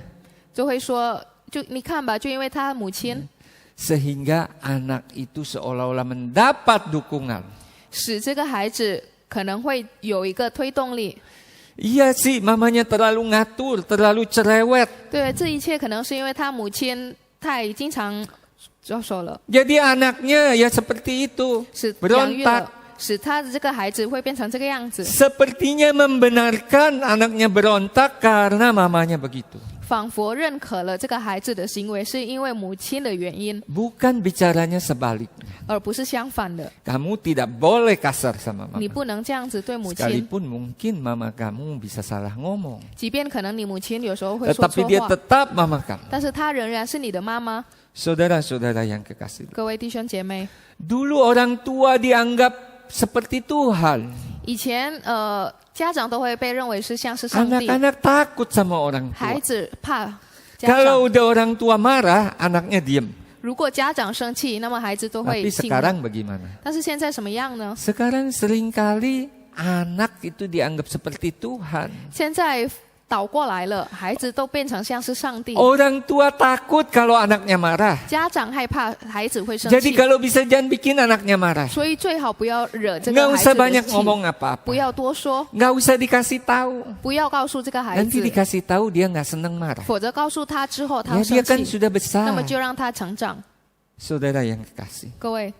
就会说，就你看吧，就因为他母亲， Sehingga anak itu seolah-olah mendapat dukungan. 使这个孩子可能会有一个推动力。 Iya sih mamanya terlalu ngatur, terlalu cerewet. 对，这一切可能是因为他母亲太经常招手了， Jadi anaknya ya seperti itu. 使养育 Berontak. 了，使他的这个孩子会变成这个样子， Sepertinya membenarkan anaknya berontak karena mamanya begitu. 仿佛认可了这个孩子的行为是因为母亲的原因， Bukan bicaranya sebaliknya. 而不是相反的。 Kamu tidak boleh kasar sama 你 mama. 不能这样子对母亲， Sekalipun mungkin mama kamu bisa salah ngomong. 即便可能你母亲有时候会说 Tetapi 错 dia 话， tetap mama kamu. 但是她仍然是你的妈妈。 Saudara-saudara yang kekasih. 各位弟兄姐妹， Dulu orang tua dianggap seperti Tuhan. 以前家长都会被认为是像是上帝， Anak-anak takut sama orang 孩 tua. 子怕家 Kalau 长。 udah orang tua marah, anaknya diem. 如果家长生气，那么孩子都会 Tapi 听。 sekarang bagaimana? 但是现在什么样呢？ Sekarang seringkali anak itu dianggap seperti Tuhan. 现在倒过来了，孩子都变成像是上帝。 Orang tua takut kalau anaknya marah. 家长害怕孩子会生 Jadi 气， kalau bisa jangan bikin anaknya marah. 所以最好不要惹这 Nggak 个孩 usah 子的 banyak 气， ngomong apa-apa. 不要多说， Nggak usah dikasih tahu. 不要告诉这个孩 Nanti 子， dikasih tahu dia nggak senang marah. 否则告诉他之后他 Ya 生 dia kan 气， sudah 那 besar. 么就让他成长。 Saudara yang kekasih. 各位，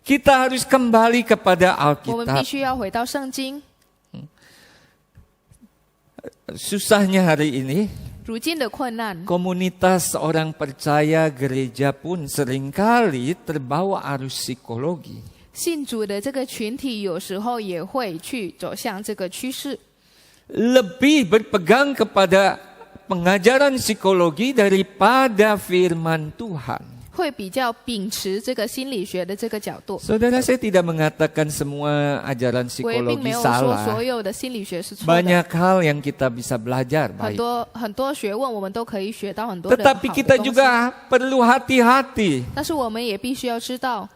Kita harus kembali kepada 我们必 Alkitab. 须要回到圣经。 Susahnya hari ini, 如今的困难， komunitas orang percaya gereja pun seringkali terbawa arus psikologi. 信主的这个群体有时候也会去走向这个趋势， Lebih berpegang kepada pengajaran psikologi daripada firman Tuhan. 会比较秉持这个心理学的这个角度。 Saudara, saya tidak mengatakan semua ajaran 我也并没 psikologi 有说 salah. 所有的心理学是错的， Banyak hal yang kita bisa belajar 很 baik. 多学问我们都可以学到很多的好 Tetapi 的 kita 东西。 juga perlu hati-hati. 但是我们也必须要知道，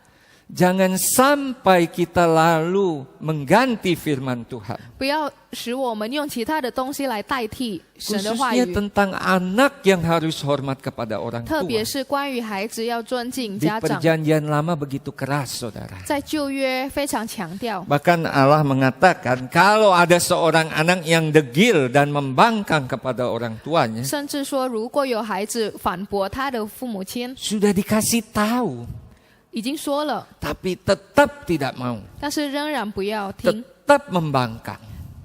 Jangan sampai kita lalu mengganti firman Tuhan. 不要使我们用其他的东西来代替神的话 Khususnya 语， tentang anak yang harus hormat kepada orang 特 tua. 别是关于孩子要尊敬 Di 家长， perjanjian lama begitu keras, saudara. 在旧约非常强调。 Bahkan Allah mengatakan kalau ada seorang anak yang degil dan membangkang kepada orang tuanya, 甚至说，如果有孩子反驳他的父母亲， sudah dikasih tahu, 已经说了， tapi tetap tidak mau, 但是仍然不要听， tetap membangkang.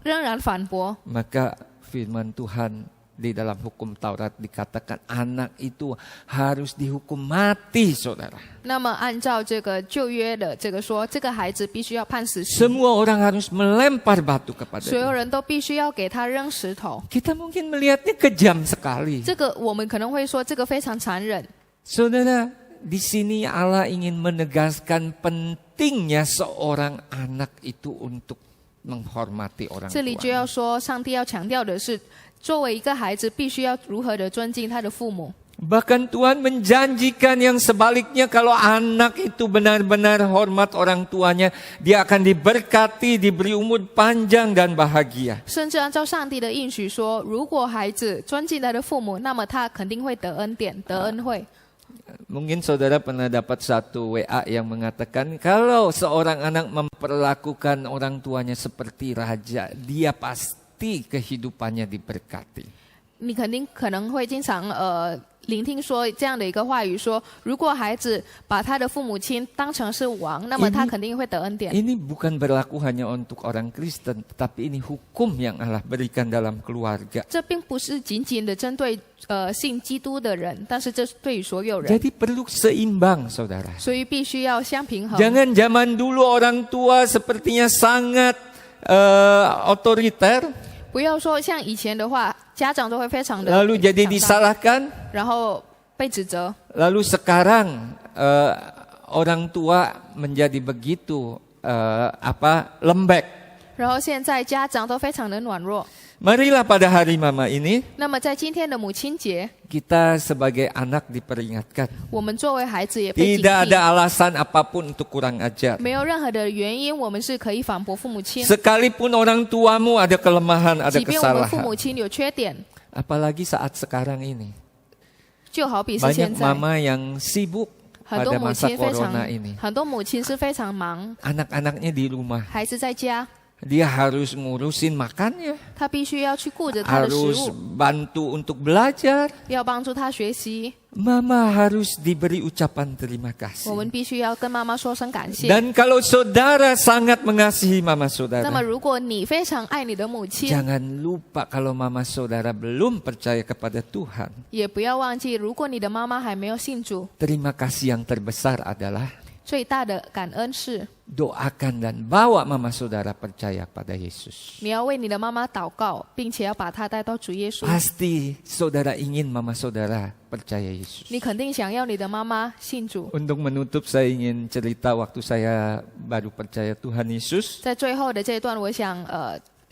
仍然反驳， Maka firman Tuhan di dalam hukum Taurat dikatakan anak itu harus dihukum mati, saudara. 那么按照这个旧约的这个说，这个孩子必须要判死刑， Semua orang harus melempar batu kepada 所有 dia. 人都必须要给他扔石头。 Kita mungkin melihatnya kejam sekali. 这个我们可能会说，这个非常残忍。 Saudara, di sini Allah ingin menegaskan pentingnya seorang anak itu untuk menghormati orang 这里就 tua. 要说，上帝要强调的是，作为一个孩子，必须要如何的尊敬他的父母。 Bahkan Tuhan menjanjikan yang sebaliknya kalau anak itu benar-benar hormat orang tuanya, dia akan diberkati, diberi umur panjang dan bahagia. 甚至按照上帝的应许说，如果孩子尊敬他的父母，那么他肯定会得恩典、得恩惠。 Mungkin saudara pernah dapat satu WA yang mengatakan kalau seorang anak memperlakukan orang tuanya seperti raja, dia pasti kehidupannya diberkati. 你肯定可能会经常聆听说这样的一个话语说，如果孩子把他的父母亲当成是王，那么他肯定会得恩典。 Ini bukan berlaku hanya untuk orang Kristen, tetapi ini hukum yang Allah berikan dalam keluarga. 这并不是仅仅的针对信基督的人，但是这是对于所有人， Jadi perlu seimbang, saudara. 所以必须要相平衡。 Jangan zaman dulu orang tua sepertinya sangat otoriter. 不要说像以前的话，家长都会非常的 lalu jadi 长大 disalahkan, 然后被指责。 lalu sekarang orang tua menjadi begitu lembek. 然后现在家长都非常的软弱。 Marilah pada hari mama ini 那么在今天的母亲节， kita sebagai anak diperingatkan. 我们作为孩子也被警 Tidak 惕， ada alasan apapun untuk kurang ajar. 没有任何的原因，我们是可以反驳父母亲。 Sekalipun orang tuamu ada kelemahan, ada 即便我们父 kesalahan. 母亲有缺点， Apalagi saat sekarang ini. 就好比是现 Banyak 在， mama yang sibuk 很多 pada 母 masa 亲非常 corona ini. 很多母亲是非常忙， Anak-anaknya di rumah. 孩子在家， Dia harus ngurusin makannya. 他必须要去顾着他的食 Harus 物， bantu untuk belajar. 要帮助他学习。 Mama harus diberi ucapan terima 我 kasih. 们必须要跟妈妈说声感谢。 Dan kalau saudara sangat mengasihi mama 那么， saudara, 如果你非常爱你的母亲， jangan lupa kalau mama saudara belum percaya kepada Tuhan. 也不要忘记，如果你的妈妈还没有信主， Terima kasih yang terbesar adalah 最大的感恩是 doakan dan bawa mama saudara percaya pada Yesus. 你要为你的妈妈祷告，并且要把她带到主耶稣。 Pasti saudara ingin mama saudara percaya Yesus. 你肯定想要你的妈妈信主。 Untuk menutup saya ingin cerita waktu saya baru percaya Tuhan Yesus. 在最后的这一段，我想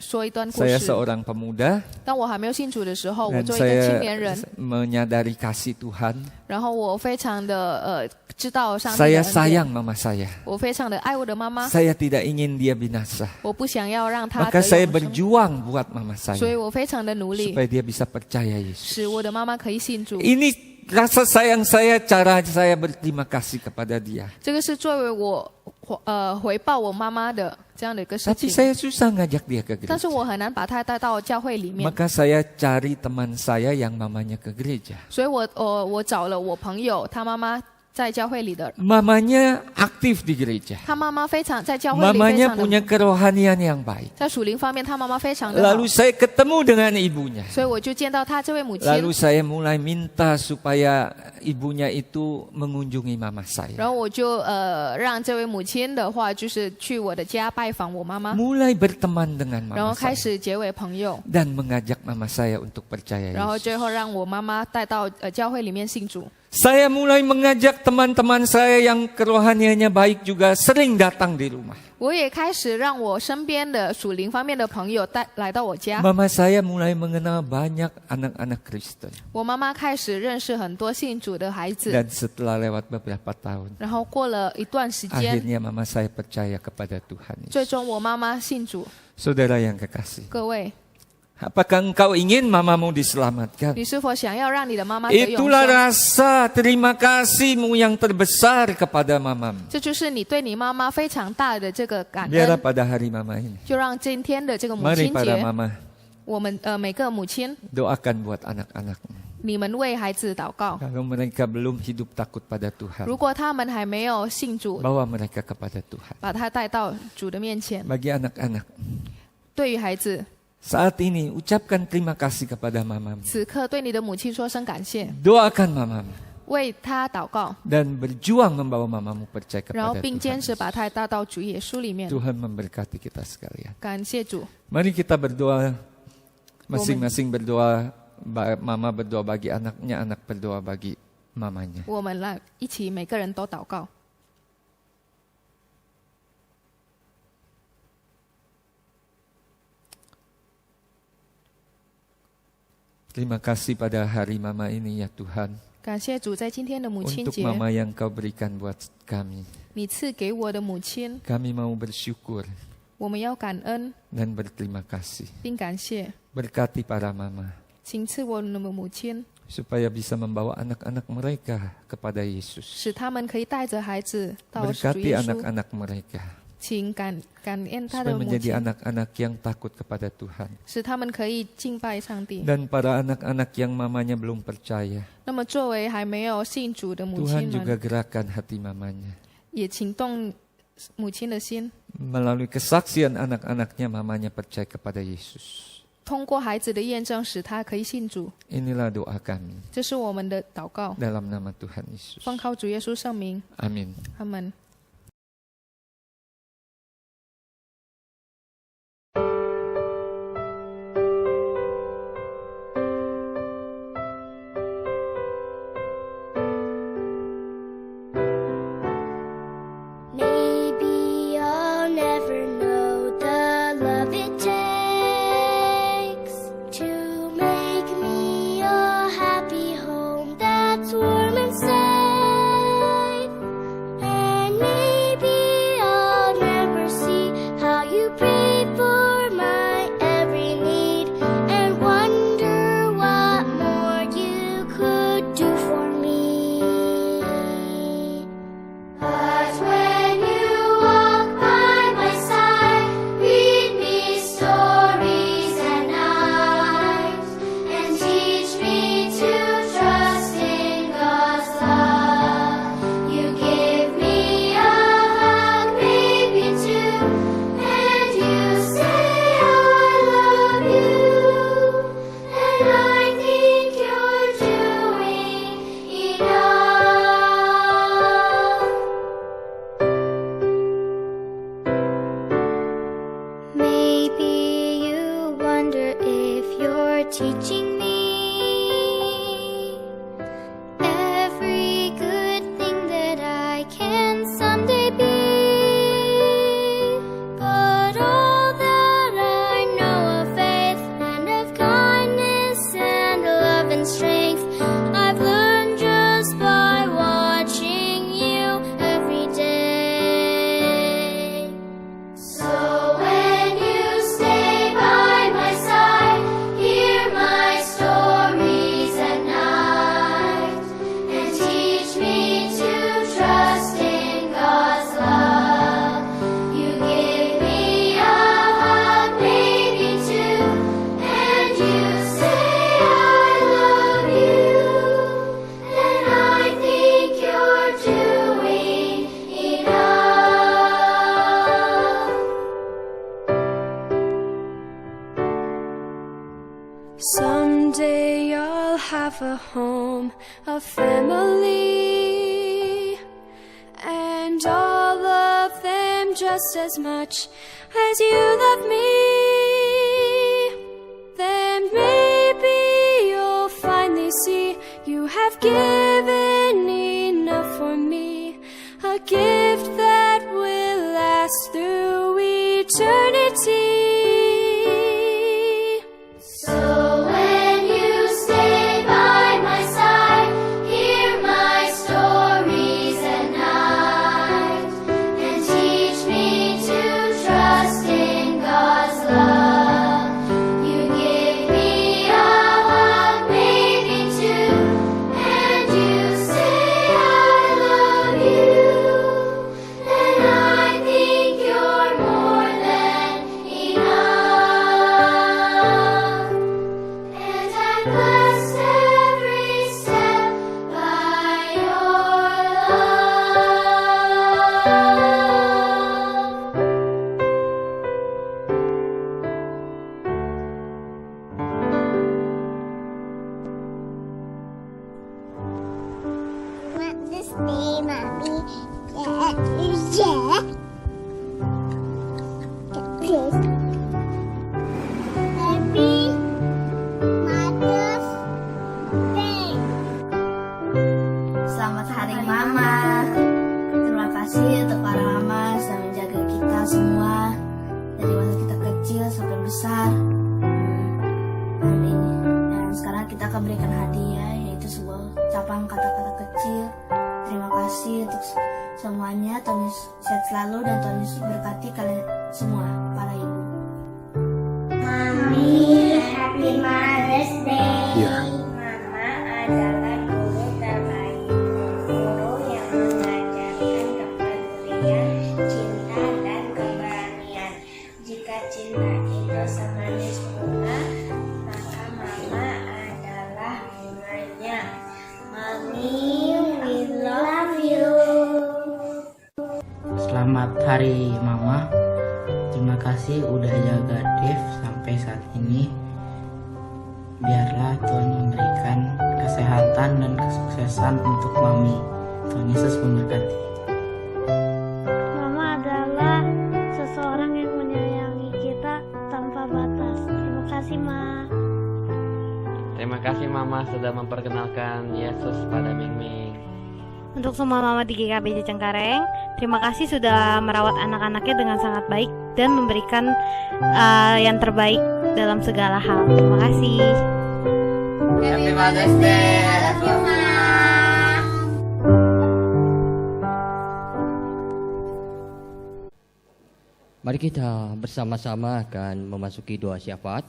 说一段故 Saya 事。 seorang pemuda 当我还没有信主的时候，我 dan 作为一个青 saya 年人， menyadari kasih Tuhan. 然后我非常的知道上帝的 Saya 恩典， sayang mama saya. 我非常的爱我的妈妈， Saya tidak ingin dia binasa. 我不想要让她 Maka 得 saya 永生， berjuang buat mama 所以 saya 我非常的努力， supaya dia bisa percaya Yesus. 使我的妈妈可以信主。 Ini rasa sayang saya, cara saya berterima kasih kepada dia. 这个是作为我回报我妈妈的这样的一个事 Tapi 情， saya susah ngajak dia ke 但 gereja. 是我很难把她带到教会里面， Maka saya cari teman saya yang mamanya ke gereja. 所以我找了我朋友，他妈妈在教会里的， Mamanya aktif di gereja. 他妈妈非常在教会里非 Mamanya 常的 punya kerohanian yang baik. 在属灵方面，他妈妈非常的好， Lalu saya ketemu dengan ibunya. 所以我就见到他这位母亲， Lalu saya mulai minta supaya ibunya itu mengunjungi mama 然 saya. 后我就让这位母亲的话，就是去我的家拜访我妈妈， Mulai berteman dengan 然后 mama 开 saya 始结为朋友， dan mengajak mama saya untuk percaya 然后 Yesus. 最后让我妈妈带到教会里面信主。 Saya mulai mengajak teman-teman saya yang kerohaniannya baik juga sering datang di rumah. 我也开始让我身边的属灵方面的朋友来到我家， Mama saya mulai mengenal banyak anak-anak Kristen. 我妈妈开始认识很多信主的孩子， Dan setelah lewat beberapa tahun, 然后过了一段时间， akhirnya mama saya percaya kepada Tuhan 最 Yesus. 终我妈妈信主。 Saudara yang kekasih, 各位， apakah engkau ingin mamamu diselamatkan? 你是否想要让你的妈妈得永 Itulah 生？ rasa terima kasihmu yang terbesar kepada mamamu. 这就是你对你妈妈非常大的这个感 Biarlah 恩。 pada hari mama ini, 就让今天的这个母 mari 亲 para 节， mama 我们每个母亲， doakan buat anak-anakmu. 你们为孩子祷告。 Kalau mereka belum hidup takut pada Tuhan, 如果他们还没有信主， bawa mereka kepada Tuhan. 把他带到主的面前。 Bagi anak-anak, 对于孩子， saat ini ucapkan terima kasih kepada mamamu. 此刻对你的母亲说声感谢， Doakan mamamu 为他祷告， dan berjuang membawa mamamu percaya 然后 kepada 并 Tuhan. 坚持把他带到主耶稣里面。 Tuhan memberkati kita sekalian. 感谢主， Mari kita berdoa, masing-masing berdoa, mama berdoa bagi anaknya, anak berdoa bagi mamanya. 我们来一起，每个人都祷告。 Terima kasih pada hari mama ini ya Tuhan, 感谢主，在今天的母亲 untuk 节， mama yang kau berikan buat kami. 你赐给我的母亲， Kami mau bersyukur 我们要感恩 dan berterima kasih. 并感谢， Berkati para mama 请赐我们的母亲， supaya bisa membawa anak-anak mereka kepada Yesus. 使他们可以带着孩子到主 Berkati 耶稣， anak-anak mereka 请感恩他的 supaya 母 menjadi 亲， anak-anak yang takut kepada Tuhan. 使他们可以敬拜上帝。 Dan para anak-anak yang mamanya belum percaya, 那么，作为还没有信主的母 Tuhan 亲 juga 们， gerakan hati mamanya. 也请动母亲的心， Melalui kesaksian anak-anaknya, mamanya percaya kepada Yesus. 通过孩子的验证，使他可以信主。 Inilah doa kami 这是我们的祷告， dalam nama Tuhan Yesus. 奉靠主耶稣圣名， Amin. 阿门。family, and all of them just as much as you love me. Then maybe you'll finally see you have given enough for me, a gift that will last through eternity. So when you stay by my side, hear my stories at night, and teach me to trust in God's love. You give me a hug, maybe two, and you say I love you, and I think you're more than enough. And I'm blessed every step by your love. Mother's Day, Mommy. Yeah. Please. Happy Mother's Day. Selamat Hari Mama. Terima kasih untuk para mama sudah menjaga kita semua dari masa kita kecil sampai besar hari ini. Dan sekarang kita akan berikan hadiah, yaitu sebuah ucapan kata-kata kecil. Terima kasih untuk semuanya. Tuhan Yesus sehat selalu dan Tuhan Yesus berkati kalian semua, para ibu. Mami, Happy Mother's Day. Iya. Mama adalah guru terbaik, guru yang mengajarkan kepedulian, cinta, dan keberanian. Jika cinta itu semanis bunga, maka Mama adalah bunganya. Mami, we love you. Selamat Hari Mama. Terima kasih udah jaga Dev sampai saat ini. Biarlah Tuhan memberikan kesehatan dan kesuksesan untuk Mami. Tuhan Yesus memberkati. Mama adalah seseorang yang menyayangi kita tanpa batas. Terima kasih, Ma. Terima kasih Mama sudah memperkenalkan Yesus pada Ming-Ming. Untuk semua mama di GKBJ Cengkareng, terima kasih sudah merawat anak-anaknya dengan sangat baik dan memberikan yang terbaik dalam segala hal. Terima kasih. Happy Mother's Day. Love you, Ma. Mari kita bersama-sama akan memasuki doa syafaat.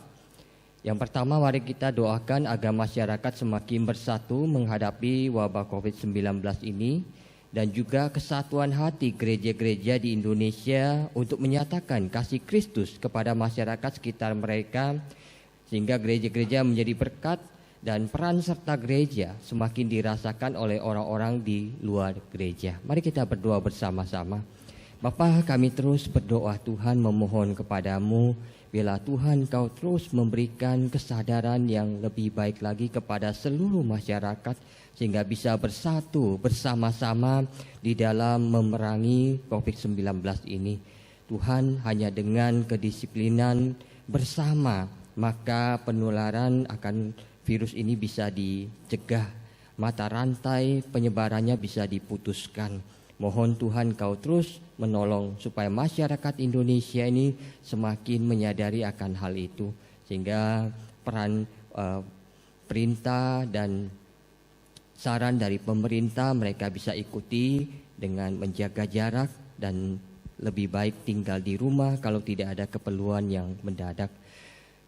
Yang pertama, mari kita doakan agar masyarakat semakin bersatu menghadapi wabah COVID-19 ini, dan juga kesatuan hati gereja-gereja di Indonesia untuk menyatakan kasih Kristus kepada masyarakat sekitar mereka, sehingga gereja-gereja menjadi berkat dan peran serta gereja semakin dirasakan oleh orang-orang di luar gereja. Mari kita berdoa bersama-sama. Bapa, kami terus berdoa Tuhan, memohon kepadamu, bila Tuhan Kau terus memberikan kesadaran yang lebih baik lagi kepada seluruh masyarakat, sehingga bisa bersatu bersama-sama di dalam memerangi COVID-19 ini. Tuhan, hanya dengan kedisiplinan bersama, maka penularan akan virus ini bisa dicegah, mata rantai penyebarannya bisa diputuskan. Mohon Tuhan Kau terus menolong supaya masyarakat Indonesia ini semakin menyadari akan hal itu, sehingga peran perintah dan saran dari pemerintah mereka bisa ikuti dengan menjaga jarak dan lebih baik tinggal di rumah kalau tidak ada keperluan yang mendadak.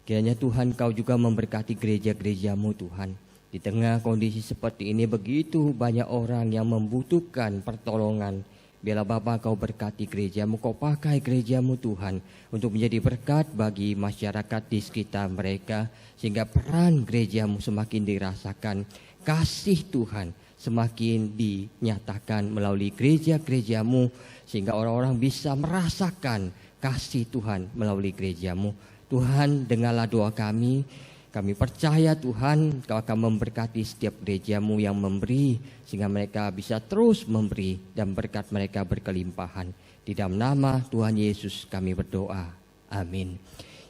Kiranya Tuhan Kau juga memberkati gereja-gerejamu Tuhan. Di tengah kondisi seperti ini begitu banyak orang yang membutuhkan pertolongan. Biarlah Bapa Kau berkati gerejamu, Kau pakai gerejamu Tuhan untuk menjadi berkat bagi masyarakat di sekitar mereka, sehingga peran gerejamu semakin dirasakan, kasih Tuhan semakin dinyatakan melalui gereja-gerejamu, sehingga orang-orang bisa merasakan kasih Tuhan melalui gerejamu. Tuhan, dengarlah doa kami. Kami percaya Tuhan Kau akan memberkati setiap gerejamu yang memberi, sehingga mereka bisa terus memberi dan berkat mereka berkelimpahan. Di dalam nama Tuhan Yesus kami berdoa. Amin.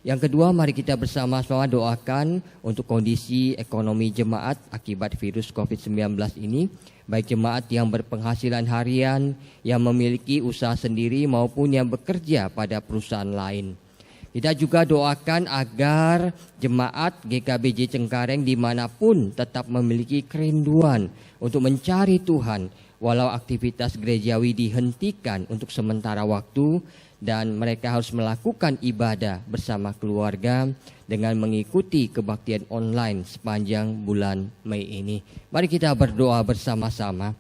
Yang kedua, mari kita bersama-sama doakan untuk kondisi ekonomi jemaat akibat virus COVID-19 ini. Baik jemaat yang berpenghasilan harian, yang memiliki usaha sendiri maupun yang bekerja pada perusahaan lain. Kita juga doakan agar jemaat GKBJ Cengkareng dimanapun tetap memiliki kerinduan untuk mencari Tuhan. Walau aktivitas gerejawi dihentikan untuk sementara waktu dan mereka harus melakukan ibadah bersama keluarga dengan mengikuti kebaktian online sepanjang bulan Mei ini. Mari kita berdoa bersama-sama.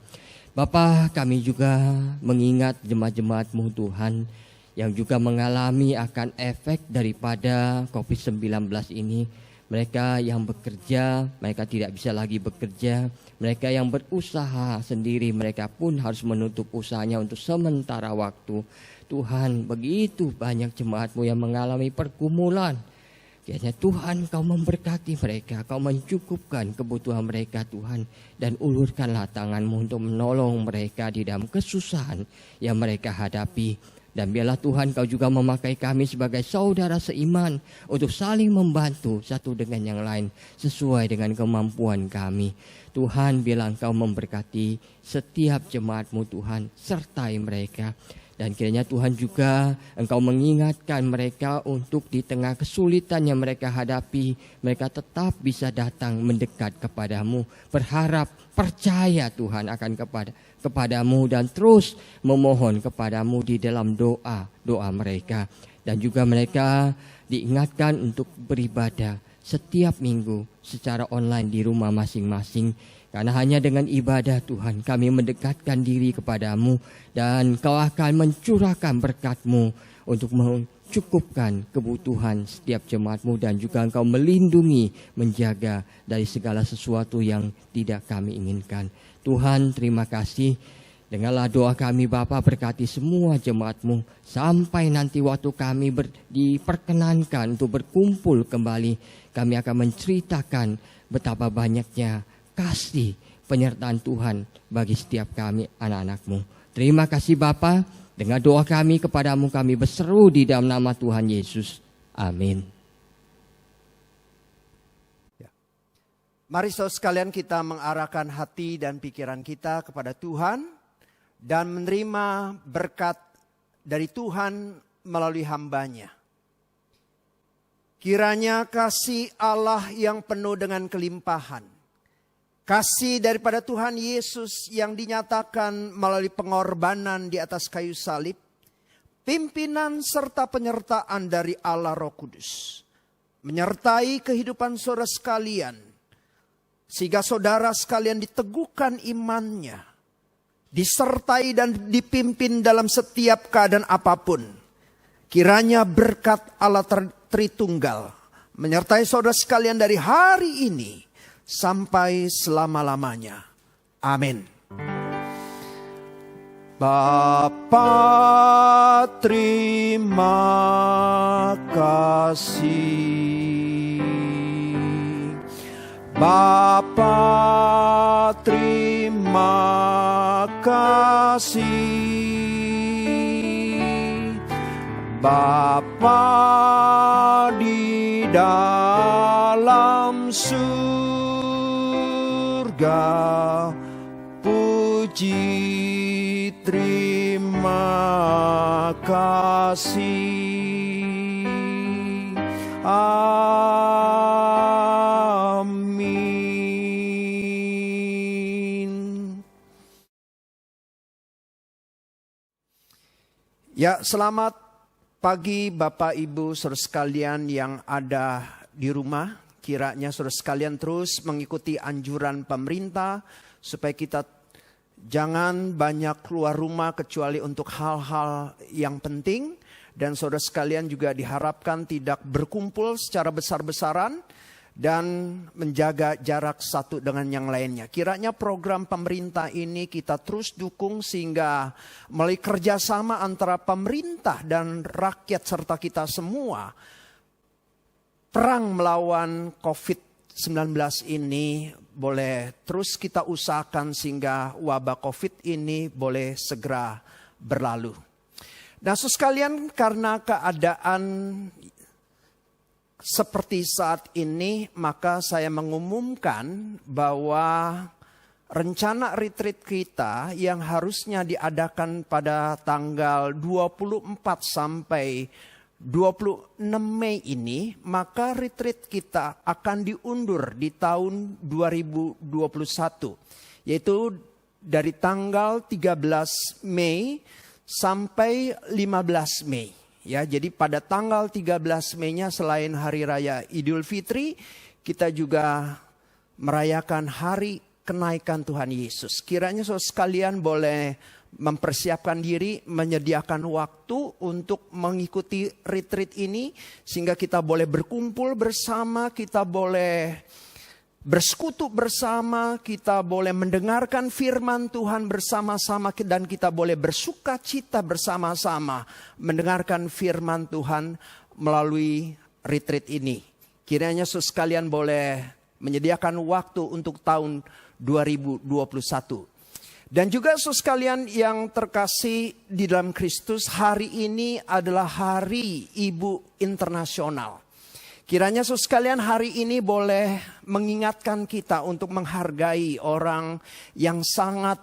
Bapa, kami juga mengingat jemaat-jemaat-Mu Tuhan yang juga mengalami akan efek daripada COVID-19 ini. Mereka yang bekerja, mereka tidak bisa lagi bekerja. Mereka yang berusaha sendiri, mereka pun harus menutup usahanya untuk sementara waktu. Tuhan, begitu banyak jemaat-Mu yang mengalami pergumulan. Kiranya Tuhan Kau memberkati mereka, Kau mencukupkan kebutuhan mereka Tuhan. Dan ulurkanlah tangan-Mu untuk menolong mereka di dalam kesusahan yang mereka hadapi. Dan biarlah Tuhan Kau juga memakai kami sebagai saudara seiman untuk saling membantu satu dengan yang lain sesuai dengan kemampuan kami. Tuhan, biarlah Engkau memberkati setiap jemaat-Mu Tuhan, sertai mereka. Dan kiranya Tuhan juga Engkau mengingatkan mereka untuk di tengah kesulitan yang mereka hadapi, mereka tetap bisa datang mendekat kepadamu, berharap, percaya Tuhan akan kepadamu dan terus memohon kepadamu di dalam doa mereka. Dan juga mereka diingatkan untuk beribadah setiap minggu secara online di rumah masing-masing. Karena hanya dengan ibadah Tuhan kami mendekatkan diri kepadamu dan Kau akan mencurahkan berkat-Mu untuk mencukupkan kebutuhan setiap jemaat-Mu dan juga Engkau melindungi, menjaga dari segala sesuatu yang tidak kami inginkan. Tuhan, terima kasih. Dengarlah doa kami Bapa, berkati semua jemaat-Mu sampai nanti waktu kami diperkenankan untuk berkumpul kembali. Kami akan menceritakan betapa banyaknya kasih penyertaan Tuhan bagi setiap kami anak-anak-Mu. Terima kasih Bapa. Dengan doa kami kepadamu kami berseru di dalam nama Tuhan Yesus. Amin. Mari saudara sekalian kita mengarahkan hati dan pikiran kita kepada Tuhan dan menerima berkat dari Tuhan melalui hamba-Nya. Kiranya kasih Allah yang penuh dengan kelimpahan, kasih daripada Tuhan Yesus yang dinyatakan melalui pengorbanan di atas kayu salib, pimpinan serta penyertaan dari Allah Roh Kudus, menyertai kehidupan saudara sekalian, sehingga saudara sekalian diteguhkan imannya, disertai dan dipimpin dalam setiap keadaan apapun. Kiranya berkat Allah Tritunggal menyertai saudara sekalian dari hari ini sampai selama-lamanya. Amin. Bapa, terima kasih. Bapa, terima kasih. Bapa di dalam surga, puji terima kasih. Amin. Ya, selamat pagi Bapak Ibu saudara sekalian yang ada di rumah. Kiranya saudara sekalian terus mengikuti anjuran pemerintah supaya kita jangan banyak keluar rumah kecuali untuk hal-hal yang penting. Dan saudara sekalian juga diharapkan tidak berkumpul secara besar-besaran dan menjaga jarak satu dengan yang lainnya. Kiranya program pemerintah ini kita terus dukung sehingga melalui kerjasama antara pemerintah dan rakyat serta kita semua, perang melawan COVID-19 ini boleh terus kita usahakan sehingga wabah COVID ini boleh segera berlalu. Nah, saudara sekalian, karena keadaan seperti saat ini, maka saya mengumumkan bahwa rencana retreat kita yang harusnya diadakan pada tanggal 24 sampai 26 Mei ini, maka retreat kita akan diundur di tahun 2021. Yaitu dari tanggal 13 Mei sampai 15 Mei. Ya, jadi pada tanggal 13 Mei-nya selain Hari Raya Idul Fitri, kita juga merayakan hari kenaikan Tuhan Yesus. Kiranya saudara sekalian boleh mempersiapkan diri, menyediakan waktu untuk mengikuti retreat ini, sehingga kita boleh berkumpul bersama, kita boleh bersekutu bersama, kita boleh mendengarkan firman Tuhan bersama-sama, dan kita boleh bersuka cita bersama-sama mendengarkan firman Tuhan melalui retreat ini. Kiranya saudara sekalian boleh menyediakan waktu untuk tahun 2021. Dan juga saudara sekalian yang terkasih di dalam Kristus, hari ini adalah Hari Ibu Internasional. Kiranya saudara sekalian hari ini boleh mengingatkan kita untuk menghargai orang yang sangat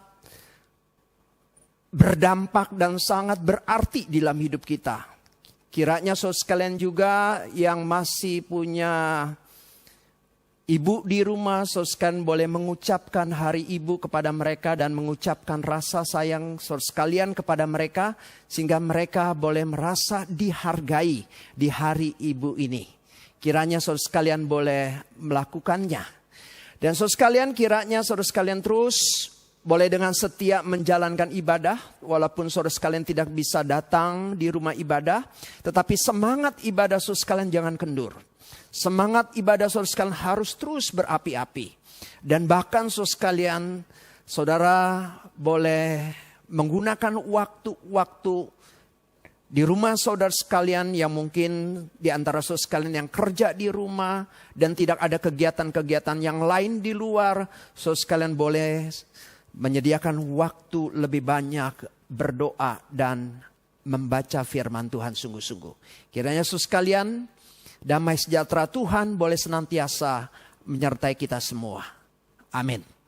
berdampak dan sangat berarti di dalam hidup kita. Kiranya saudara sekalian juga yang masih punya ibu di rumah, saudara sekalian boleh mengucapkan hari ibu kepada mereka dan mengucapkan rasa sayang saudara sekalian kepada mereka, sehingga mereka boleh merasa dihargai di hari ibu ini. Kiranya saudara sekalian boleh melakukannya. Dan saudara sekalian, kiranya saudara sekalian terus boleh dengan setia menjalankan ibadah, walaupun saudara sekalian tidak bisa datang di rumah ibadah, tetapi semangat ibadah saudara sekalian jangan kendur. Semangat ibadah saudara sekalian harus terus berapi-api. Dan bahkan saudara sekalian, saudara boleh menggunakan waktu-waktu di rumah saudara sekalian yang mungkin di antara saudara sekalian yang kerja di rumah dan tidak ada kegiatan-kegiatan yang lain di luar, saudara sekalian boleh menyediakan waktu lebih banyak berdoa dan membaca firman Tuhan sungguh-sungguh. Kiranya saudara sekalian, damai sejahtera Tuhan boleh senantiasa menyertai kita semua. Amin.